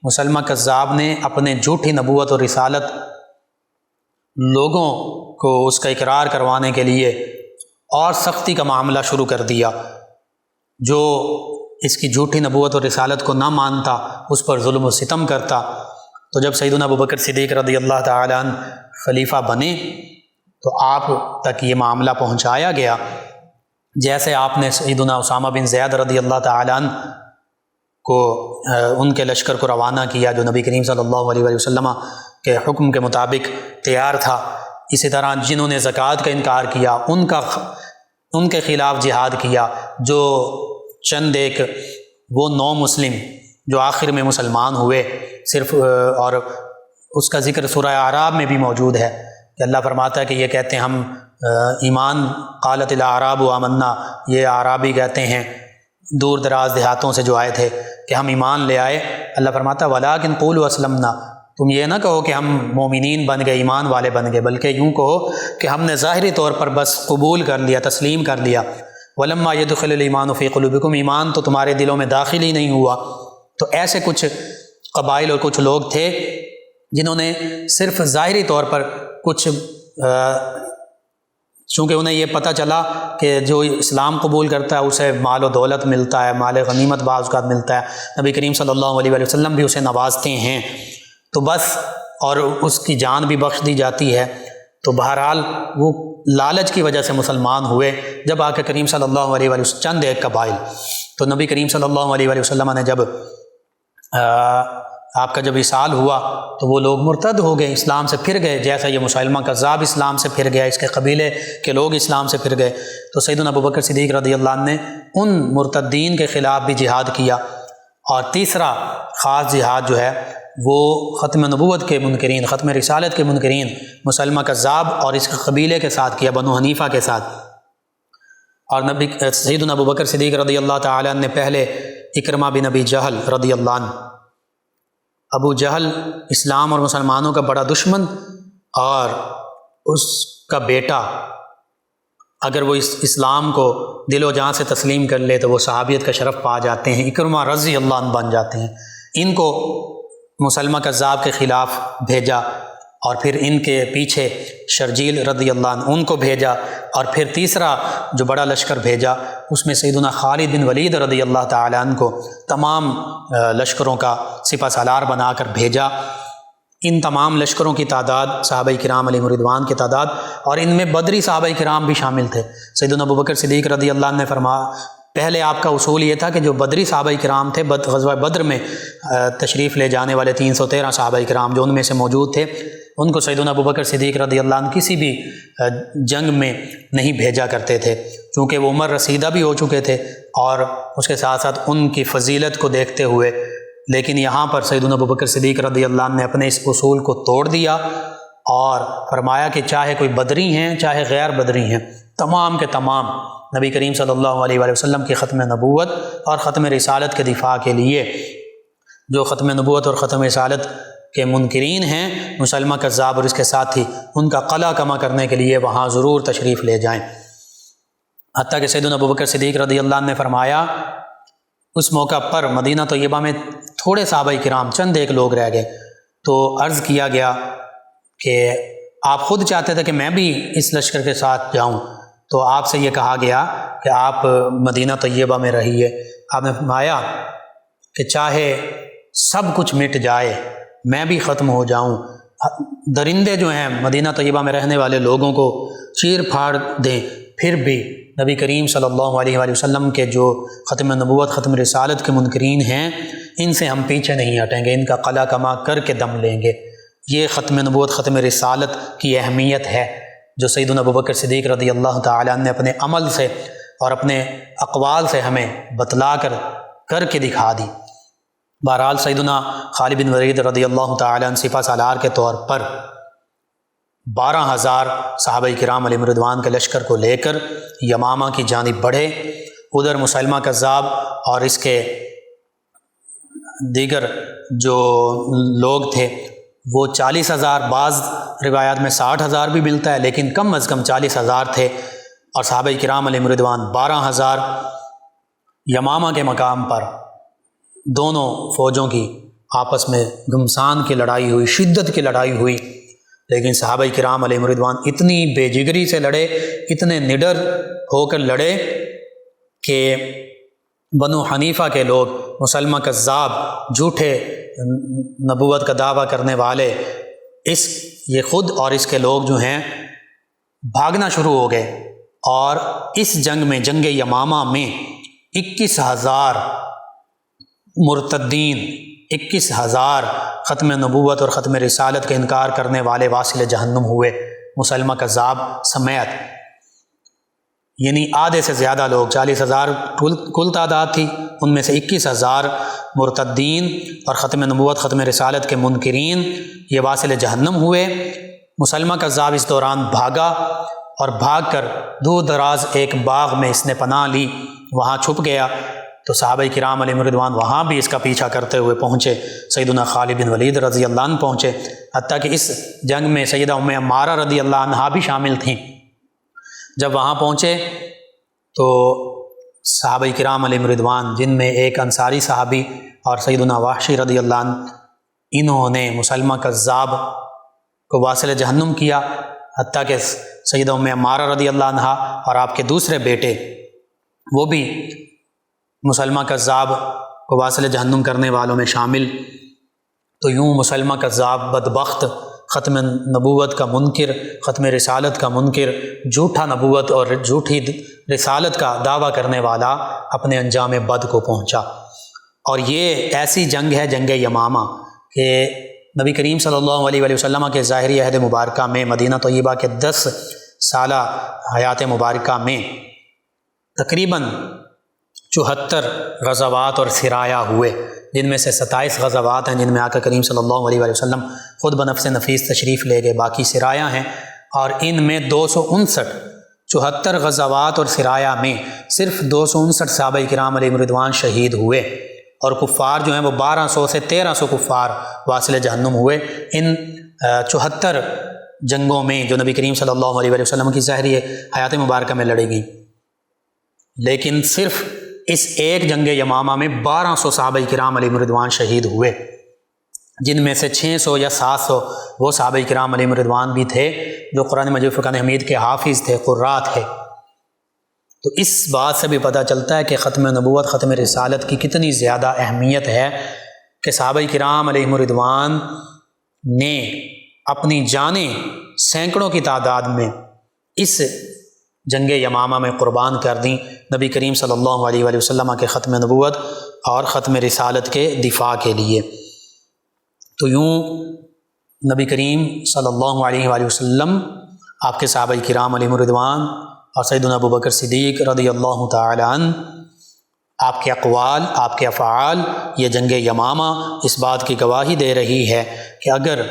Speaker 2: مسلمہ کذاب نے اپنے جھوٹی نبوت اور رسالت لوگوں کو اس کا اقرار کروانے کے لیے اور سختی کا معاملہ شروع کر دیا۔ جو اس کی جھوٹی نبوت اور رسالت کو نہ مانتا اس پر ظلم و ستم کرتا۔ تو جب سیدنا ابوبکر صدیق رضی اللہ تعالی عنہ خلیفہ بنے تو آپ تک یہ معاملہ پہنچایا گیا، جیسے آپ نے سیدنا اسامہ بن زید رضی اللہ تعالی عنہ کو ان کے لشکر کو روانہ کیا جو نبی کریم صلی اللہ علیہ وسلم کے حکم کے مطابق تیار تھا۔ اسی طرح جنہوں نے زکوٰۃ کا انکار کیا ان کے خلاف جہاد کیا، جو چند ایک وہ 9 مسلم جو آخر میں مسلمان ہوئے صرف، اور اس کا ذکر سورہ اعراف میں بھی موجود ہے کہ اللہ فرماتا ہے کہ یہ کہتے ہیں ہم ایمان، قالت الاعراب آمنا، یہ اعرابی کہتے ہیں دور دراز دیہاتوں سے جو آئے تھے کہ ہم ایمان لے آئے۔ اللہ فرماتا ہے وَلَٰكِنْ قُولُوا أَسْلَمْنَا، تم یہ نہ کہو کہ ہم مومنین بن گئے، ایمان والے بن گئے، بلکہ یوں کہو کہ ہم نے ظاہری طور پر بس قبول کر لیا، تسلیم کر لیا۔ وَلَمَّا يَدْخُلِ الْإِيمَانُ فِي قُلُوبِكُمْ، ایمان تو تمہارے دلوں میں داخل ہی نہیں ہوا۔ تو ایسے کچھ قبائل اور کچھ لوگ تھے جنہوں نے صرف ظاہری طور پر کچھ، چونکہ انہیں یہ پتہ چلا کہ جو اسلام قبول کرتا ہے اسے مال و دولت ملتا ہے، مال غنیمت بعض اوقات ملتا ہے، نبی کریم صلی اللہ علیہ وسلم بھی اسے نوازتے ہیں، تو بس، اور اس کی جان بھی بخش دی جاتی ہے۔ تو بہرحال وہ لالچ کی وجہ سے مسلمان ہوئے۔ جب آقا کریم صلی اللہ علیہ وسلم چند ایک قبائل، تو نبی کریم صلی اللہ علیہ وسلم نے جب آپ کا جب وصال ہوا تو وہ لوگ مرتد ہو گئے، اسلام سے پھر گئے، جیسا یہ مسلمہ کذاب اسلام سے پھر گیا، اس کے قبیلے کے لوگ اسلام سے پھر گئے۔ تو سیدنا ابوبکر صدیق رضی اللہ عنہ نے ان مرتدین کے خلاف بھی جہاد کیا۔ اور تیسرا خاص جہاد جو ہے وہ ختم نبوت کے منکرین، ختم رسالت کے منکرین مسلمہ کذاب اور اس کے قبیلے کے ساتھ کیا، بنو حنیفہ کے ساتھ۔ اور سیدنا ابوبکر صدیق رضی اللہ تعالی عنہ نے پہلے اکرمہ بن ابی جہل رضی اللہ عنہ، ابو جہل اسلام اور مسلمانوں کا بڑا دشمن، اور اس کا بیٹا اگر وہ اسلام کو دل و جان سے تسلیم کر لے تو وہ صحابیت کا شرف پا جاتے ہیں، اکرمہ رضی اللہ عنہ بن جاتے ہیں۔ ان کو مسلمہ کذاب کے خلاف بھیجا، اور پھر ان کے پیچھے شرجیل رضی اللہ عنہ ان کو بھیجا، اور پھر تیسرا جو بڑا لشکر بھیجا اس میں سیدنا خالد بن ولید رضی اللہ تعالی عنہ کو تمام لشکروں کا سپہ سالار بنا کر بھیجا۔ ان تمام لشکروں کی تعداد صحابہ کرام علیہم رضوان کی تعداد، اور ان میں بدری صحابہ کرام بھی شامل تھے۔ سیدنا ابوبکر صدیق رضی اللہ عنہ نے فرمایا، پہلے آپ کا اصول یہ تھا کہ جو بدری صحابہ کرام تھے، غزوہ بدر میں تشریف لے جانے والے 313 صحابہ کرام جو ان میں سے موجود تھے، ان کو سیدنا ابوبکر صدیق رضی اللہ عنہ کسی بھی جنگ میں نہیں بھیجا کرتے تھے، چونکہ وہ عمر رسیدہ بھی ہو چکے تھے، اور اس کے ساتھ ساتھ ان کی فضیلت کو دیکھتے ہوئے۔ لیکن یہاں پر سیدنا ابوبکر صدیق رضی اللہ عنہ نے اپنے اس اصول کو توڑ دیا اور فرمایا کہ چاہے کوئی بدری ہیں چاہے غیر بدری ہیں، تمام کے تمام نبی کریم صلی اللہ علیہ وآلہ وسلم کی ختم نبوت اور ختم رسالت کے دفاع کے لیے، جو ختم نبوت اور ختم رسالت کے منکرین ہیں مسلمہ کذاب اور اس کے ساتھی، ان کا قلع کما کرنے کے لیے وہاں ضرور تشریف لے جائیں۔ حتیٰ کہ سیدنا ابوبکر صدیق رضی اللہ عنہ نے فرمایا اس موقع پر مدینہ طیبہ میں تھوڑے صحابہ کرام چند ایک لوگ رہ گئے، تو عرض کیا گیا کہ آپ خود چاہتے تھے کہ میں بھی اس لشکر کے ساتھ جاؤں، تو آپ سے یہ کہا گیا کہ آپ مدینہ طیبہ میں رہیے۔ آپ نے فرمایا کہ چاہے سب کچھ مٹ جائے، میں بھی ختم ہو جاؤں، درندے جو ہیں مدینہ طیبہ میں رہنے والے لوگوں کو چیر پھاڑ دیں، پھر بھی نبی کریم صلی اللہ علیہ وآلہ وسلم کے جو ختم نبوت ختم رسالت کے منکرین ہیں، ان سے ہم پیچھے نہیں ہٹیں گے، ان کا قلع کما کر کے دم لیں گے۔ یہ ختم نبوت ختم رسالت کی اہمیت ہے جو سیدنا ابوبکر صدیق رضی اللہ تعالیٰ عنہ نے اپنے عمل سے اور اپنے اقوال سے ہمیں بتلا کر کے دکھا دی۔ بہرحال سیدنا خالد بن ولید رضی اللہ تعالیٰ عنہ سپہ سالار کے طور پر 12,000 صحابہ کرام علیہم رضوان کے لشکر کو لے کر یمامہ کی جانب بڑھے۔ ادھر مسلمہ کذاب اور اس کے دیگر جو لوگ تھے وہ 40,000، بعض روایات میں 60,000 بھی ملتا ہے، لیکن کم از کم 40,000 تھے، اور صحابہ کرام علیہم رضوان 12,000۔ یمامہ کے مقام پر دونوں فوجوں کی آپس میں گھمسان کی لڑائی ہوئی، شدت کی لڑائی ہوئی، لیکن صحابہ کرام علیہم رضوان اتنی بے جگری سے لڑے، اتنے نڈر ہو کر لڑے کہ بنو حنیفہ کے لوگ، مسلمہ کذاب، جھوٹے نبوت کا دعویٰ کرنے والے، یہ خود اور اس کے لوگ جو ہیں بھاگنا شروع ہو گئے، اور اس جنگ میں، جنگ یمامہ میں 21,000 مرتدین، 21,000 ختم نبوت اور ختم رسالت کے انکار کرنے والے واصل جہنم ہوئے، مسلمہ کذاب سمیت۔ یعنی آدھے سے زیادہ لوگ، 40,000 کل تعداد تھی، ان میں سے 21,000 مرتدین اور ختم نبوت ختم رسالت کے منکرین یہ واصل جہنم ہوئے۔ مسلمہ کذاب اس دوران بھاگا، اور بھاگ کر دور دراز ایک باغ میں اس نے پناہ لی، وہاں چھپ گیا۔ تو صحابہ کرام علیہم رضوان وہاں بھی اس کا پیچھا کرتے ہوئے پہنچے، سیدنا خالد بن ولید رضی اللہ عنہ پہنچے، حتیٰ کہ اس جنگ میں سیدہ ام عمارہ رضی اللہ عنہا بھی شامل تھیں۔ جب وہاں پہنچے تو صحابہ کرام علیہم رضوان، جن میں ایک انصاری صحابی اور سیدنا وحشی رضی اللہ عنہ، انہوں نے مسلمہ کذاب کو واصل جہنم کیا، حتیٰ کہ سیدہ ام عمارہ رضی اللہ عنہا اور آپ کے دوسرے بیٹے وہ بھی مسلمہ کذاب کو واصل جہنم کرنے والوں میں شامل۔ تو یوں مسلمہ کذاب بدبخت، ختم نبوت کا منکر، ختم رسالت کا منکر، جھوٹا نبوت اور جھوٹی رسالت کا دعویٰ کرنے والا، اپنے انجام بد کو پہنچا۔ اور یہ ایسی جنگ ہے، جنگ یمامہ، کہ نبی کریم صلی اللہ علیہ وآلہ وسلم کے ظاہری عہد مبارکہ میں، مدینہ طیبہ کے 10 سالہ حیات مبارکہ میں تقریباً 74 غزوات اور سرایا ہوئے، جن میں سے 27 غزوات ہیں جن میں آقا کریم صلی اللہ علیہ وآلہ وسلم خود بنفس نفیس تشریف لے گئے، باقی سرایا ہیں، اور ان میں 74 غزوات اور سرایا میں صرف 259 صحابہ کرام علیہم رضوان شہید ہوئے، اور کفار جو ہیں وہ 1200 سے 1300 کفار واصل جہنم ہوئے۔ ان 74 جنگوں میں جو نبی کریم صلی اللہ علیہ وآلہ وسلم کی ظاہری حیات مبارکہ میں لڑے گئیں، لیکن صرف اس ایک جنگ یمامہ میں 1200 صحابہ کرام علیہم رضوان شہید ہوئے، جن میں سے 600 یا 700 وہ صحابہ کرام علیہم رضوان بھی تھے جو قرآن مجید فرقان حمید کے حافظ تھے، قراء تھے۔ تو اس بات سے بھی پتہ چلتا ہے کہ ختم نبوت ختم رسالت کی کتنی زیادہ اہمیت ہے، کہ صحابہ کرام علیہم رضوان نے اپنی جانیں سینکڑوں کی تعداد میں اس جنگ یمامہ میں قربان کر دیں، نبی کریم صلی اللہ علیہ وآلہ وسلم کے ختم نبوت اور ختم رسالت کے دفاع کے لیے۔ تو یوں نبی کریم صلی اللہ علیہ وآلہ وسلم، آپ کے صحابہ کرام علیہم رضوان اور سیدنا ابوبکر صدیق رضی اللہ تعالی عنہ، آپ کے اقوال، آپ کے افعال، یہ جنگ یمامہ اس بات کی گواہی دے رہی ہے کہ اگر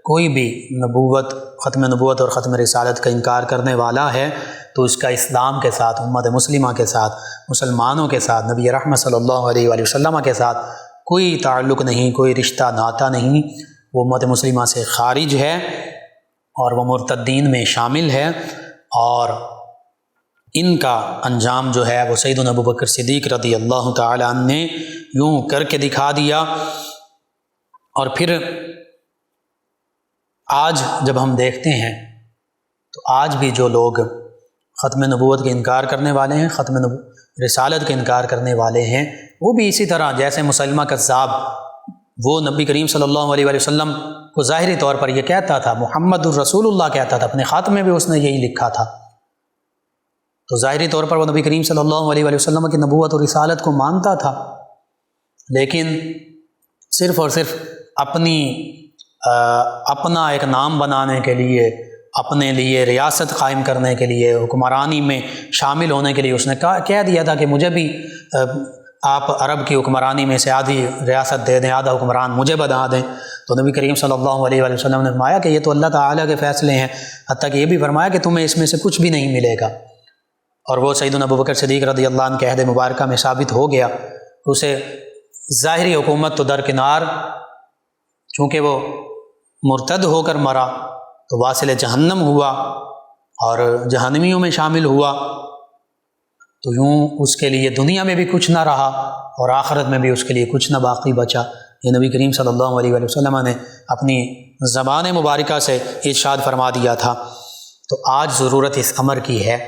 Speaker 2: کوئی بھی نبوت، ختم نبوت اور ختم رسالت کا انکار کرنے والا ہے تو اس کا اسلام کے ساتھ، امت مسلمہ کے ساتھ، مسلمانوں کے ساتھ، نبی رحمت صلی اللہ علیہ وآلہ وسلم کے ساتھ کوئی تعلق نہیں، کوئی رشتہ ناتا نہیں، وہ امت مسلمہ سے خارج ہے اور وہ مرتدین میں شامل ہے، اور ان کا انجام جو ہے وہ سیدنا ابوبکر صدیق رضی اللہ تعالی عنہ نے یوں کر کے دکھا دیا۔ اور پھر آج جب ہم دیکھتے ہیں تو آج بھی جو لوگ ختم نبوت کا انکار کرنے والے ہیں، ختم رسالت کا انکار کرنے والے ہیں، وہ بھی اسی طرح جیسے مسلمہ کذاب، وہ نبی کریم صلی اللہ علیہ وآلہ وسلم کو ظاہری طور پر یہ کہتا تھا، محمد الرسول اللہ کہتا تھا، اپنے خاتمے میں بھی اس نے یہی لکھا تھا، تو ظاہری طور پر وہ نبی کریم صلی اللہ علیہ وآلہ وسلم کی نبوت اور رسالت کو مانتا تھا، لیکن صرف اور صرف اپنا ایک نام بنانے کے لیے، اپنے لیے ریاست قائم کرنے کے لیے، حکمرانی میں شامل ہونے کے لیے اس نے کہہ دیا تھا کہ مجھے بھی آپ عرب کی حکمرانی میں سے آدھی ریاست دے دیں، آدھا حکمران مجھے بنا دیں۔ تو نبی کریم صلی اللہ علیہ وآلہ وسلم نے فرمایا کہ یہ تو اللہ تعالیٰ کے فیصلے ہیں، حتیٰ کہ یہ بھی فرمایا کہ تمہیں اس میں سے کچھ بھی نہیں ملے گا۔ اور وہ سیدنا ابوبکر صدیق رضی اللہ عنہ کے عہد مبارکہ میں ثابت ہو گیا کہ اسے ظاہری حکومت تو درکنار، چونکہ وہ مرتد ہو کر مرا تو واصل جہنم ہوا اور جہنمیوں میں شامل ہوا، تو یوں اس کے لیے دنیا میں بھی کچھ نہ رہا اور آخرت میں بھی اس کے لیے کچھ نہ باقی بچا۔ یہ نبی کریم صلی اللہ علیہ وآلہ وسلم نے اپنی زبان مبارکہ سے ارشاد فرما دیا تھا۔ تو آج ضرورت اس امر کی ہے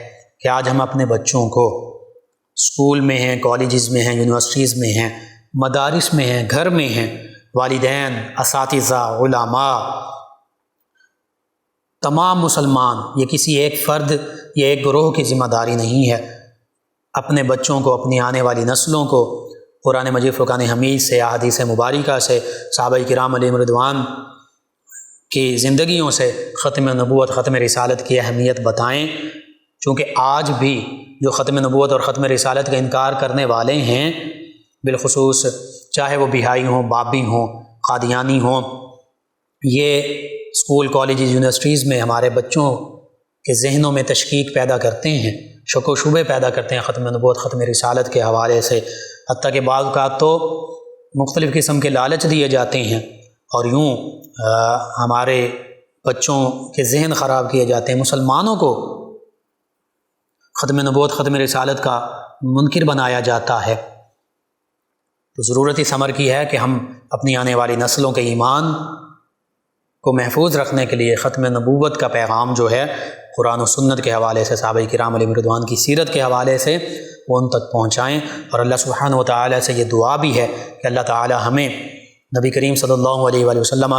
Speaker 2: کہ آج ہم اپنے بچوں کو اسکول میں ہیں، کالجز میں ہیں، یونیورسٹیز میں ہیں، مدارس میں ہیں، گھر میں ہیں، والدین، اساتذہ، علماء، تمام مسلمان، یہ کسی ایک فرد یا ایک گروہ کی ذمہ داری نہیں ہے، اپنے بچوں کو، اپنی آنے والی نسلوں کو قرآن مجید فرقان حمید سے، احادیث مبارکہ سے، صحابہ کرام علیہم رضوان کی زندگیوں سے ختم نبوت، ختم رسالت کی اہمیت بتائیں، چونکہ آج بھی جو ختم نبوت اور ختم رسالت کا انکار کرنے والے ہیں، بالخصوص چاہے وہ بہائی ہوں، بابی ہوں، قادیانی ہوں، یہ اسکول، کالجز، یونیورسٹیز میں ہمارے بچوں کے ذہنوں میں تشکیک پیدا کرتے ہیں، شک و شبے پیدا کرتے ہیں ختم نبوت، ختم رسالت کے حوالے سے، حتیٰ کہ بعض اوقات تو مختلف قسم کے لالچ دیے جاتے ہیں اور یوں ہمارے بچوں کے ذہن خراب کیے جاتے ہیں، مسلمانوں کو ختم نبوت، ختم رسالت کا منکر بنایا جاتا ہے۔ تو ضرورت اس امر کی ہے کہ ہم اپنی آنے والی نسلوں کے ایمان کو محفوظ رکھنے کے لیے ختم نبوت کا پیغام جو ہے قرآن و سنت کے حوالے سے، صحابہ کرام علیہم رضوان کی سیرت کے حوالے سے وہ ان تک پہنچائیں، اور اللہ سبحانہ و تعالیٰ سے یہ دعا بھی ہے کہ اللہ تعالیٰ ہمیں نبی کریم صلی اللہ علیہ وآلہ وسلم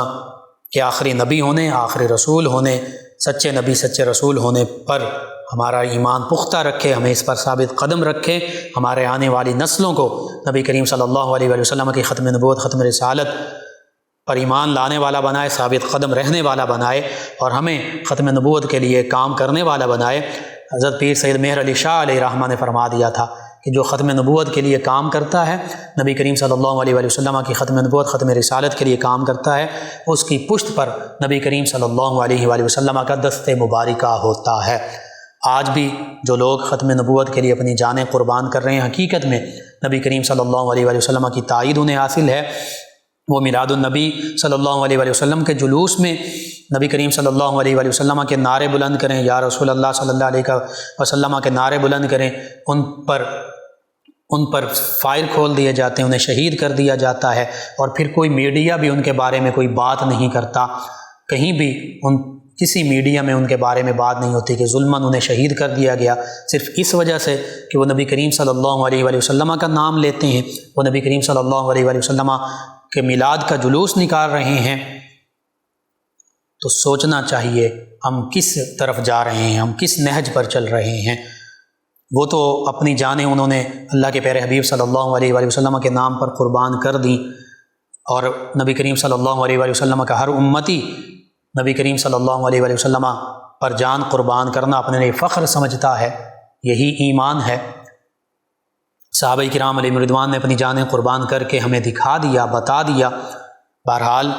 Speaker 2: کے آخری نبی ہونے، آخری رسول ہونے، سچے نبی، سچے رسول ہونے پر ہمارا ایمان پختہ رکھے، ہمیں اس پر ثابت قدم رکھے، ہمارے آنے والی نسلوں کو نبی کریم صلی اللہ علیہ وآلہ وسلم کی ختم نبوت، ختم رسالت پر ایمان لانے والا بنائے، ثابت قدم رہنے والا بنائے، اور ہمیں ختم نبوت کے لیے کام کرنے والا بنائے۔ حضرت پیر سید مہر علی شاہ علیہ رحمہ نے فرما دیا تھا کہ جو ختم نبوت کے لیے کام کرتا ہے، نبی کریم صلی اللہ علیہ وآلہ وسلم کی ختم نبوت، ختم رسالت کے لیے کام کرتا ہے، اس کی پشت پر نبی کریم صلی اللہ علیہ وآلہ وسلم کا دست مبارکہ ہوتا ہے۔ آج بھی جو لوگ ختم نبوت کے لیے اپنی جانیں قربان کر رہے ہیں، حقیقت میں نبی کریم صلی اللہ علیہ وآلہ وسلم کی تائید انہیں حاصل ہے۔ وہ میلاد النبی صلی اللہ علیہ وآلہ وسلم کے جلوس میں نبی کریم صلی اللہ علیہ وآلہ وسلم کے نعرے بلند کریں، یا رسول اللہ صلی اللہ علیہ وسلم کے نعرے بلند کریں، ان پر فائر کھول دیے جاتے ہیں، انہیں شہید کر دیا جاتا ہے، اور پھر کوئی میڈیا بھی ان کے بارے میں کوئی بات نہیں کرتا، کہیں بھی کسی میڈیا میں ان کے بارے میں بات نہیں ہوتی کہ ظلماً انہیں شہید کر دیا گیا، صرف اس وجہ سے کہ وہ نبی کریم صلی اللہ علیہ وآلہ وسلم کا نام لیتے ہیں، وہ نبی کریم صلی اللہ علیہ وآلہ وسلم کے میلاد کا جلوس نکال رہے ہیں۔ تو سوچنا چاہیے ہم کس طرف جا رہے ہیں، ہم کس نہج پر چل رہے ہیں۔ وہ تو اپنی جانیں انہوں نے اللہ کے پیارے حبیب صلی اللہ علیہ وآلہ وسلم کے نام پر قربان کر دیں، اور نبی کریم صلی اللہ علیہ وآلہ وسلم کا ہر امتی نبی کریم صلی اللہ علیہ وآلہ وسلم پر جان قربان کرنا اپنے لیے فخر سمجھتا ہے، یہی ایمان ہے۔ صحابہ کرام علیہم رضوان نے اپنی جانیں قربان کر کے ہمیں دکھا دیا، بتا دیا۔ بہرحال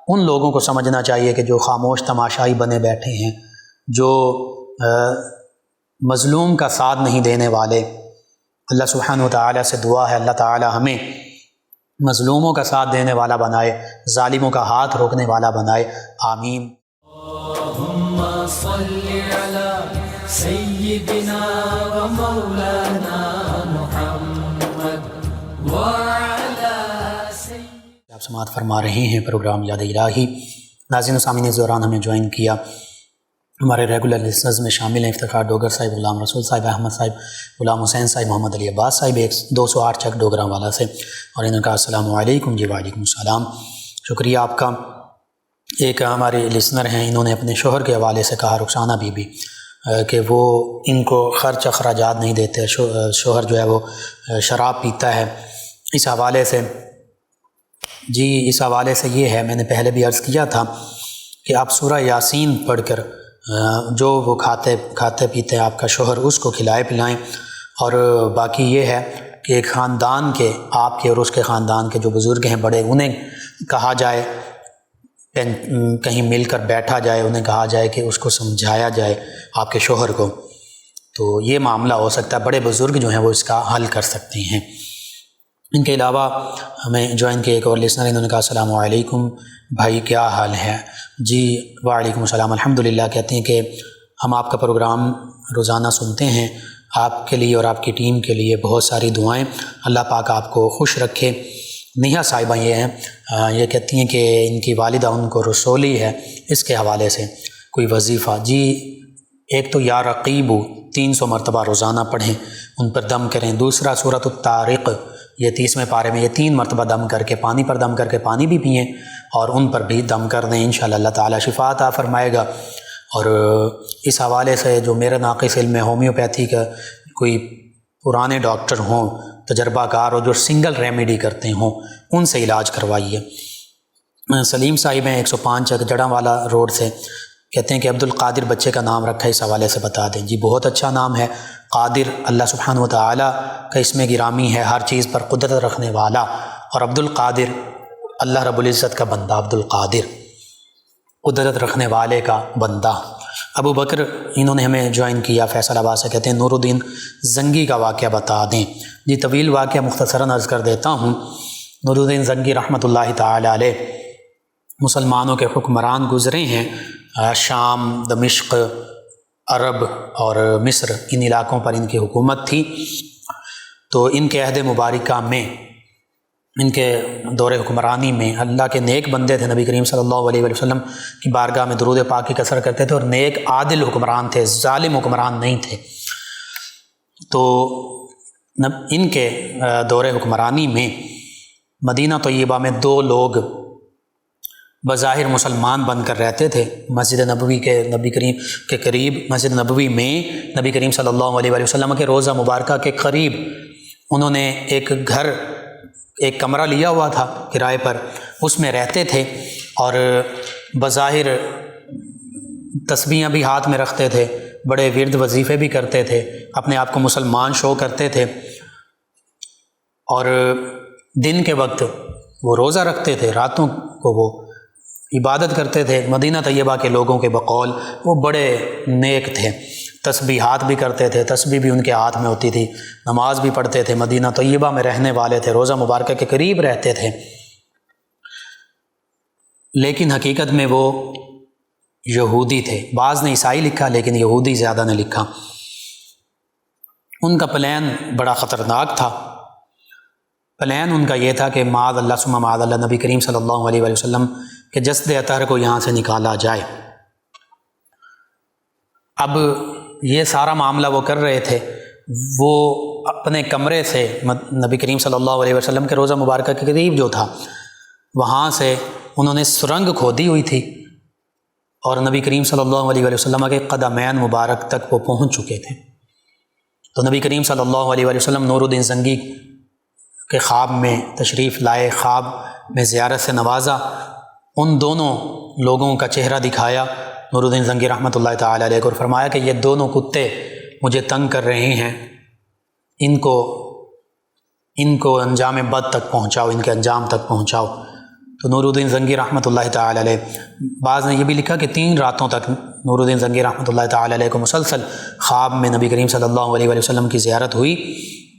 Speaker 2: ان لوگوں کو سمجھنا چاہیے کہ جو خاموش تماشائی بنے بیٹھے ہیں، جو مظلوم کا ساتھ نہیں دینے والے، اللہ سبحانہ و تعالیٰ سے دعا ہے اللہ تعالیٰ ہمیں مظلوموں کا ساتھ دینے والا بنائے، ظالموں کا ہاتھ روکنے والا بنائے، آمین۔
Speaker 1: اللہم صلی علی سيدنا ومولانا محمد وعلى
Speaker 2: آپ سماعت فرما رہے ہیں پروگرام یاد الہی۔ ناظرین و سامعین، اس دوران ہمیں جوائن کیا ہمارے ریگولر لسنرز میں شامل ہیں افتخار ڈوگر صاحب، غلام رسول صاحب، احمد صاحب، غلام حسین صاحب، محمد علی عباس صاحب 208 چک ڈوگراں والا سے، اور انہوں نے کہا السلام علیکم۔ جی وعلیکم السلام، شکریہ آپ کا۔ ایک ہمارے لسنر ہیں، انہوں نے اپنے شوہر کے حوالے سے کہا، رخسانہ بی بی، کہ وہ ان کو خرچ اخراجات نہیں دیتے، شوہر جو ہے وہ شراب پیتا ہے۔ اس حوالے سے جی اس حوالے سے یہ ہے، میں نے پہلے بھی عرض کیا تھا کہ آپ سورہ یاسین پڑھ کر جو وہ کھاتے پیتے ہیں آپ کا شوہر، اس کو کھلائے پلائیں۔ اور باقی یہ ہے کہ ایک خاندان کے، آپ کے اور اس کے خاندان کے جو بزرگ ہیں بڑے، انہیں کہا جائے، کہیں مل کر بیٹھا جائے، انہیں کہا جائے کہ اس کو سمجھایا جائے آپ کے شوہر کو، تو یہ معاملہ ہو سکتا ہے، بڑے بزرگ جو ہیں وہ اس کا حل کر سکتے ہیں۔ ان کے علاوہ ہمیں جوائن کے ایک اور لسنر، انہوں نے کہا السلام علیکم بھائی، کیا حال ہے؟ جی وعلیکم السلام، الحمدللہ۔ کہتے ہیں کہ ہم آپ کا پروگرام روزانہ سنتے ہیں، آپ کے لیے اور آپ کی ٹیم کے لیے بہت ساری دعائیں، اللہ پاک آپ کو خوش رکھے۔ نیہا صاحبہ یہ ہیں، یہ کہتی ہیں کہ ان کی والدہ ان کو رسولی ہے، اس کے حوالے سے کوئی وظیفہ۔ جی ایک تو یا رقیب 300 مرتبہ روزانہ پڑھیں، ان پر دم کریں۔ دوسرا سورۃ الطارق، یہ 30ویں پارے میں یہ 3 مرتبہ دم کر کے، پانی پر دم کر کے پانی بھی پئیں اور ان پر بھی دم کر دیں، انشاءاللہ اللہ تعالیٰ شفا عطا فرمائے گا۔ اور اس حوالے سے جو میرا ناقص علم ہے، ہومیوپیتھی کا کوئی پرانے ڈاکٹر ہوں، تجربہ کار ہو، جو سنگل ریمیڈی کرتے ہوں، ان سے علاج کروائیے۔ سلیم صاحب ہیں 105 جڑاں والا روڈ سے، کہتے ہیں کہ عبد القادر بچے کا نام رکھا ہے، اس حوالے سے بتا دیں۔ جی بہت اچھا نام ہے، قادر اللہ سبحانہ و تعالیٰ کا اسم گرامی ہے، ہر چیز پر قدرت رکھنے والا، اور عبد القادر اللہ رب العزت کا بندہ، عبد القادر قدرت رکھنے والے کا بندہ۔ ابو بکر انہوں نے ہمیں جوائن کیا فیصل آباد سے، کہتے ہیں نور الدین زنگی کا واقعہ بتا دیں۔ جی طویل واقعہ مختصراً عرض کر دیتا ہوں۔ نور الدین زنگی رحمۃ اللہ تعالی علیہ مسلمانوں کے حکمران گزرے ہیں، شام، دمشق، عرب اور مصر، ان علاقوں پر ان کی حکومت تھی۔ تو ان کے عہد مبارکہ میں، ان کے دور حکمرانی میں اللہ کے نیک بندے تھے، نبی کریم صلی اللہ علیہ وسلم کی بارگاہ میں درود پاک کی کثرت کرتے تھے، اور نیک عادل حکمران تھے، ظالم حکمران نہیں تھے۔ تو ان کے دور حکمرانی میں مدینہ طیبہ میں 2 لوگ بظاہر مسلمان بن کر رہتے تھے، مسجد نبوی کے، نبی کریم کے قریب، مسجد نبوی میں نبی کریم صلی اللہ علیہ وسلم کے روضہ مبارکہ کے قریب انہوں نے ایک کمرہ لیا ہوا تھا کرائے پر، اس میں رہتے تھے، اور بظاہر تسبیحاں بھی ہاتھ میں رکھتے تھے، بڑے ورد وظیفے بھی کرتے تھے، اپنے آپ کو مسلمان شو کرتے تھے، اور دن کے وقت وہ روزہ رکھتے تھے، راتوں کو وہ عبادت کرتے تھے۔ مدینہ طیبہ کے لوگوں کے بقول وہ بڑے نیک تھے، تسبیحات بھی کرتے تھے، تسبیح بھی ان کے ہاتھ میں ہوتی تھی، نماز بھی پڑھتے تھے، مدینہ طیبہ میں رہنے والے تھے، روضہ مبارکہ کے قریب رہتے تھے، لیکن حقیقت میں وہ یہودی تھے۔ بعض نے عیسائی لکھا، لیکن یہودی زیادہ نے لکھا۔ ان کا پلان بڑا خطرناک تھا۔ پلان ان کا یہ تھا کہ معاذ اللہ ثم معاذ اللہ، نبی کریم صلی اللہ علیہ وسلم کہ جسد اطہر کو یہاں سے نکالا جائے۔ اب یہ سارا معاملہ وہ کر رہے تھے، وہ اپنے کمرے سے نبی کریم صلی اللہ علیہ وسلم کے روضہ مبارکہ کے قریب جو تھا، وہاں سے انہوں نے سرنگ کھودی ہوئی تھی، اور نبی کریم صلی اللہ علیہ وسلم کے قدمین مبارک تک وہ پہنچ چکے تھے۔ تو نبی کریم صلی اللہ علیہ وسلم نور الدین زنگی کے خواب میں تشریف لائے، خواب میں زیارت سے نوازا، ان دونوں لوگوں کا چہرہ دکھایا نور الدین زنگی رحمۃ اللہ تعالی علیہ کو، اور فرمایا کہ یہ دونوں کتے مجھے تنگ کر رہے ہیں، ان کو انجام بد تک پہنچاؤ، ان کے انجام تک پہنچاؤ۔ تو نور الدین زنگی رحمۃ اللہ تعالی علیہ، بعض نے یہ بھی لکھا کہ 3 راتوں تک نور الدین زنگی رحمۃ اللہ تعالی علیہ کو مسلسل خواب میں نبی کریم صلی اللہ علیہ وسلم کی زیارت ہوئی،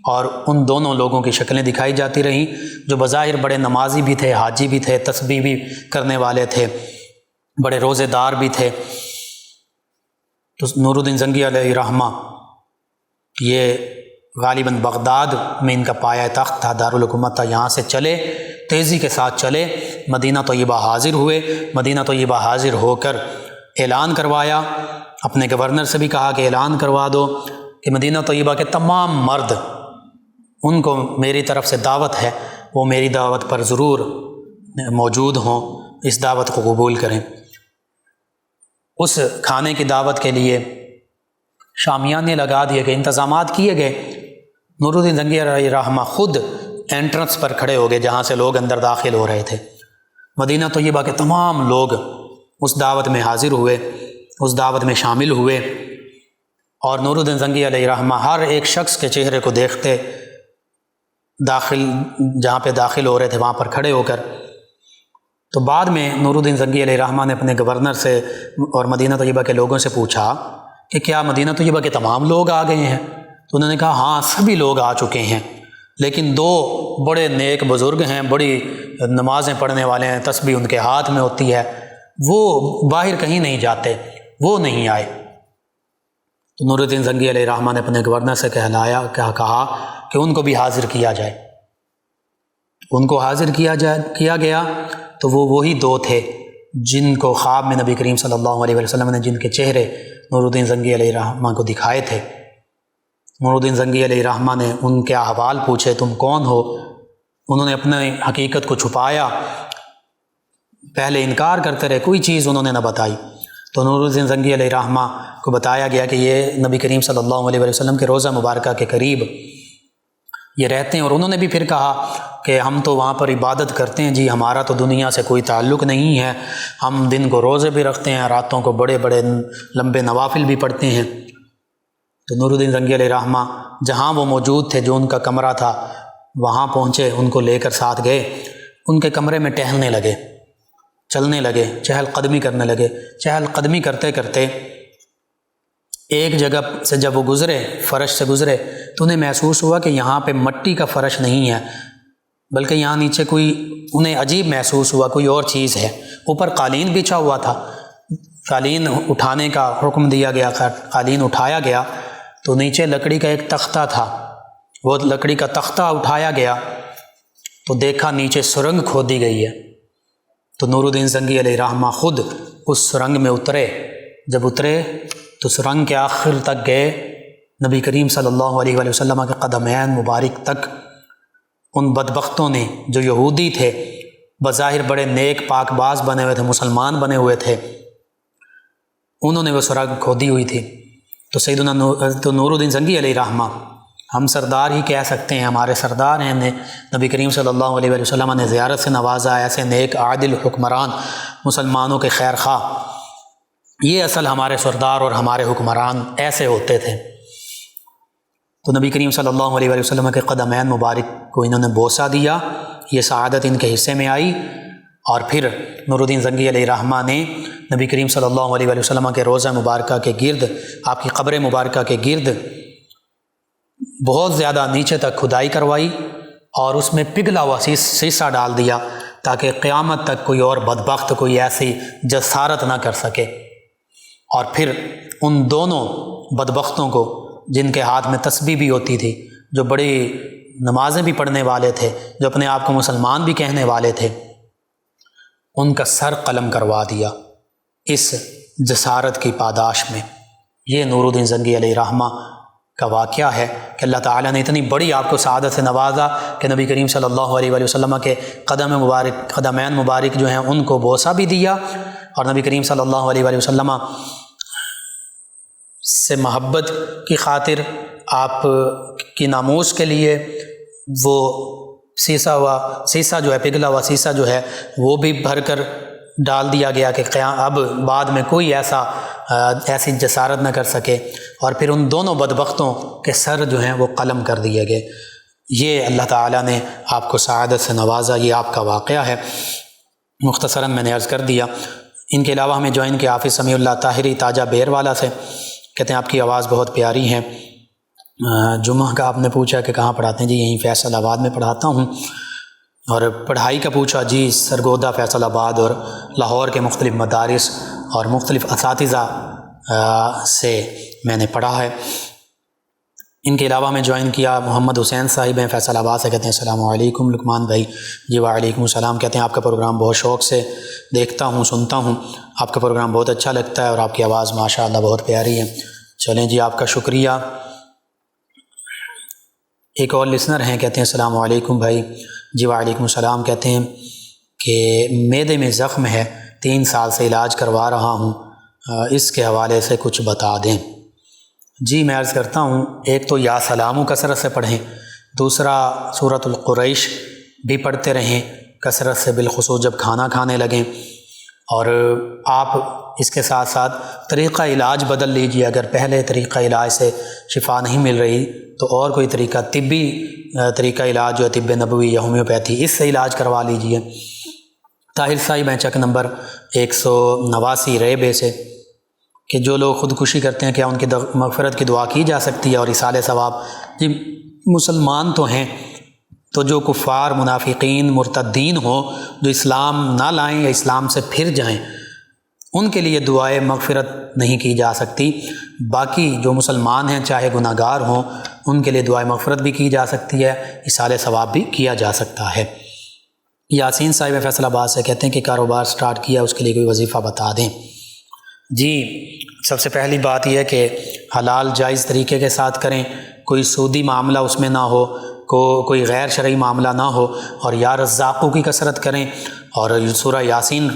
Speaker 2: اور ان دونوں لوگوں کی شکلیں دکھائی جاتی رہیں، جو بظاہر بڑے نمازی بھی تھے، حاجی بھی تھے، تسبیح بھی کرنے والے تھے، بڑے روزے دار بھی تھے۔ تو نور الدین زنگی علیہ رحمہ یہ غالباً بغداد میں ان کا پایہ تخت تھا، دارالحکومت تھا، یہاں سے چلے، تیزی کے ساتھ چلے، مدینہ طیبہ حاضر ہوئے، مدینہ طیبہ حاضر ہو کر اعلان کروایا، اپنے گورنر سے بھی کہا کہ اعلان کروا دو کہ مدینہ طیبہ کے تمام مرد، ان کو میری طرف سے دعوت ہے، وہ میری دعوت پر ضرور موجود ہوں، اس دعوت کو قبول کریں۔ اس کھانے کی دعوت کے لیے شامیانے لگا دیے گئے، انتظامات کیے گئے۔ نور الدین زنگی علیہ رحمہ خود انٹرنس پر کھڑے ہو گئے جہاں سے لوگ اندر داخل ہو رہے تھے۔ مدینہ طیبہ کے تمام لوگ اس دعوت میں حاضر ہوئے، اس دعوت میں شامل ہوئے، اور نور الدین زنگی علیہ رحمہ ہر ایک شخص کے چہرے کو دیکھتے، جہاں پہ داخل ہو رہے تھے وہاں پر کھڑے ہو کر۔ تو بعد میں نور الدین زنگی علیہ رحمہ نے اپنے گورنر سے اور مدینہ طیبہ کے لوگوں سے پوچھا کہ کیا مدینہ طیبہ کے تمام لوگ آ گئے ہیں؟ تو انہوں نے کہا ہاں سبھی لوگ آ چکے ہیں، لیکن دو بڑے نیک بزرگ ہیں، بڑی نمازیں پڑھنے والے ہیں، تسبیح ان کے ہاتھ میں ہوتی ہے، وہ باہر کہیں نہیں جاتے، وہ نہیں آئے۔ تو نور الدین زنگی علیہ رحمہ نے اپنے گورنر سے کہا کہ ان کو بھی حاضر کیا جائے۔ ان کو حاضر کیا گیا تو وہ وہی دو تھے جن کو خواب میں نبی کریم صلی اللہ علیہ وسلم نے جن کے چہرے نور الدین زنگی علیہ رحمہ کو دکھائے تھے۔ نور الدین زنگی علیہ رحمہ نے ان کے احوال پوچھے، تم کون ہو؟ انہوں نے اپنے حقیقت کو چھپایا، پہلے انکار کرتے رہے، کوئی چیز انہوں نے نہ بتائی۔ تو نور الدین زنگی علیہ رحمہ کو بتایا گیا کہ یہ نبی کریم صلی اللہ علیہ وسلم کے روضہ مبارکہ کے قریب یہ رہتے ہیں، اور انہوں نے بھی پھر کہا کہ ہم تو وہاں پر عبادت کرتے ہیں جی، ہمارا تو دنیا سے کوئی تعلق نہیں ہے، ہم دن کو روزے بھی رکھتے ہیں، راتوں کو بڑے بڑے لمبے نوافل بھی پڑھتے ہیں۔ تو نور الدین زنگی علیہ رحمہ جہاں وہ موجود تھے، جو ان کا کمرہ تھا، وہاں پہنچے، ان کو لے کر ساتھ گئے، ان کے کمرے میں ٹہلنے لگے، چلنے لگے، چہل قدمی کرنے لگے۔ چہل قدمی کرتے کرتے ایک جگہ سے جب وہ گزرے، فرش سے گزرے، تو انہیں محسوس ہوا کہ یہاں پہ مٹی کا فرش نہیں ہے، بلکہ یہاں نیچے انہیں عجیب محسوس ہوا، کوئی اور چیز ہے۔ اوپر قالین بچھا ہوا تھا، قالین اٹھانے کا حکم دیا گیا، قالین اٹھایا گیا تو نیچے لکڑی کا ایک تختہ تھا، وہ لکڑی کا تختہ اٹھایا گیا تو دیکھا نیچے سرنگ کھودی گئی ہے۔ تو نور الدین زنگی علیہ رحمہ خود اس سرنگ میں اترے، جب اترے تو سرنگ کے آخر تک گئے، نبی کریم صلی اللہ علیہ وآلہ وسلم کے قدمین مبارک تک۔ ان بدبختوں نے جو یہودی تھے، بظاہر بڑے نیک پاک باز بنے ہوئے تھے، مسلمان بنے ہوئے تھے، انہوں نے وہ سرنگ کھودی ہوئی تھی۔ تو سیدنا نور الدین زنگی علیہ رحمہ، ہم سردار ہی کہہ سکتے ہیں، ہمارے سردار ہیں، نبی کریم صلی اللہ علیہ وآلہ وسلم نے زیارت سے نوازا، ایسے نیک عادل حکمران، مسلمانوں کے خیر خواہ، یہ اصل ہمارے سردار اور ہمارے حکمران ایسے ہوتے تھے۔ تو نبی کریم صلی اللہ علیہ وآلہ وسلم کے قدمین مبارک کو انہوں نے بوسہ دیا، یہ سعادت ان کے حصے میں آئی۔ اور پھر نور الدین زنگی علیہ رحمہ نے نبی کریم صلی اللہ علیہ وآلہ وسلم کے روضہ مبارکہ کے گرد، آپ کی قبر مبارکہ کے گرد بہت زیادہ نیچے تک کھدائی کروائی، اور اس میں پگھلا ہوا سیسہ ڈال دیا تاکہ قیامت تک کوئی اور بدبخت کوئی ایسی جسارت نہ کر سکے۔ اور پھر ان دونوں بدبختوں کو، جن کے ہاتھ میں تسبیح بھی ہوتی تھی، جو بڑی نمازیں بھی پڑھنے والے تھے، جو اپنے آپ کو مسلمان بھی کہنے والے تھے، ان کا سر قلم کروا دیا اس جسارت کی پاداش میں۔ یہ نور الدین زنگی علیہ رحمہ کا واقعہ ہے کہ اللہ تعالیٰ نے اتنی بڑی آپ کو سعادت سے نوازا کہ نبی کریم صلی اللہ علیہ وآلہ وسلم کے قدمین مبارک جو ہیں ان کو بوسہ بھی دیا، اور نبی کریم صلی اللہ علیہ وآلہ وسلم سے محبت کی خاطر، آپ کی ناموس کے لیے وہ سیسہ جو ہے، پگھلا ہوا سیسہ جو ہے، وہ بھی بھر کر ڈال دیا گیا کہ اب بعد میں کوئی ایسی جسارت نہ کر سکے۔ اور پھر ان دونوں بدبختوں کے سر جو ہیں وہ قلم کر دیے گئے۔ یہ اللہ تعالیٰ نے آپ کو سعادت سے نوازا، یہ آپ کا واقعہ ہے، مختصراً میں نے عرض کر دیا۔ ان کے علاوہ ہمیں جوائن کیا حافظ سمیع اللہ طاہری تاجہ بیر والا سے، کہتے ہیں آپ کی آواز بہت پیاری ہے۔ جمعہ کا آپ نے پوچھا کہ کہاں پڑھاتے ہیں؟ جی یہیں فیصل آباد میں پڑھاتا ہوں۔ اور پڑھائی کا پوچھا، جی سرگودا، فیصل آباد اور لاہور کے مختلف مدارس اور مختلف اساتذہ سے میں نے پڑھا ہے۔ ان کے علاوہ ہمیں جوائن کیا محمد حسین صاحب ہیں فیصل آباد سے، کہتے ہیں السلام علیکم لقمان بھائی۔ جی وعلیکم السلام، کہتے ہیں آپ کا پروگرام بہت شوق سے دیکھتا ہوں سنتا ہوں، آپ کا پروگرام بہت اچھا لگتا ہے اور آپ کی آواز ماشاءاللہ بہت پیاری ہے۔ چلیں جی، آپ کا شکریہ۔ ایک اور لسنر ہیں، کہتے ہیں السلام علیکم بھائی۔ جی وعلیکم السلام، کہتے ہیں کہ معدے میں زخم ہے، 3 سال سے علاج کروا رہا ہوں، اس کے حوالے سے کچھ بتا دیں۔ جی میں عرض کرتا ہوں، ایک تو یا سلام کثرت سے پڑھیں، دوسرا سورۃ القریش بھی پڑھتے رہیں کثرت سے، بالخصوص جب کھانا کھانے لگیں، اور آپ اس کے ساتھ ساتھ طریقہ علاج بدل لیجیے۔ اگر پہلے طریقہ علاج سے شفا نہیں مل رہی تو اور کوئی طریقہ، طبی طریقہ علاج جو ہے طب نبوی یا ہومیوپیتھی، اس سے علاج کروا لیجیے۔ طاہر صاحب ہیں چک نمبر 189 ریبے سے، کہ جو لوگ خودکشی کرتے ہیں کیا ان کی مغفرت کی دعا کی جا سکتی ہے اور ایصال ثواب؟ جی مسلمان تو ہیں، تو جو کفار منافقین مرتدین ہوں، جو اسلام نہ لائیں یا اسلام سے پھر جائیں، ان کے لیے دعائے مغفرت نہیں کی جا سکتی۔ باقی جو مسلمان ہیں چاہے گناہ گار ہوں، ان کے لیے دعائے مغفرت بھی کی جا سکتی ہے، ایصال ثواب بھی کیا جا سکتا ہے۔ یاسین صاحب فیصل آباد سے، کہتے ہیں کہ کاروبار سٹارٹ کیا، اس کے لیے کوئی وظیفہ بتا دیں۔ جی سب سے پہلی بات یہ ہے کہ حلال جائز طریقے کے ساتھ کریں، کوئی سودی معاملہ اس میں نہ ہو، کوئی غیر شرعی معاملہ نہ ہو، اور یا رزاقوں کی کثرت کریں، اور سورہ یاسین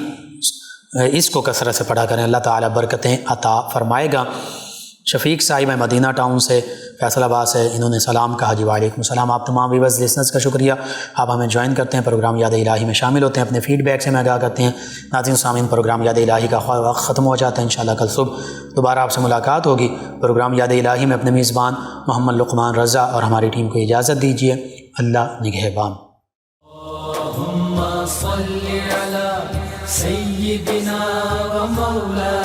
Speaker 2: اس کو کثرت سے پڑھا کریں، اللہ تعالیٰ برکتیں عطا فرمائے گا۔ شفیق صاحب ہیں مدینہ ٹاؤن سے فیصل آباد سے، انہوں نے سلام کہا۔ جی وعلیکم السلام، آپ تمام ویورز لسنرز کا شکریہ، آپ ہمیں جوائن کرتے ہیں، پروگرام یاد الہی میں شامل ہوتے ہیں، اپنے فیڈ بیک سے ہمیں آگاہ کرتے ہیں۔ ناظرین سامعین، پروگرام یاد الہی کا وقت ختم ہو جاتا ہے، انشاءاللہ کل صبح دوبارہ آپ سے ملاقات ہوگی۔ پروگرام یاد الہی میں اپنے میزبان محمد لقمان رضا اور ہماری ٹیم کو اجازت دیجیے، اللہ نگہبان۔
Speaker 1: اللہم صل علی سیدنا و مولانا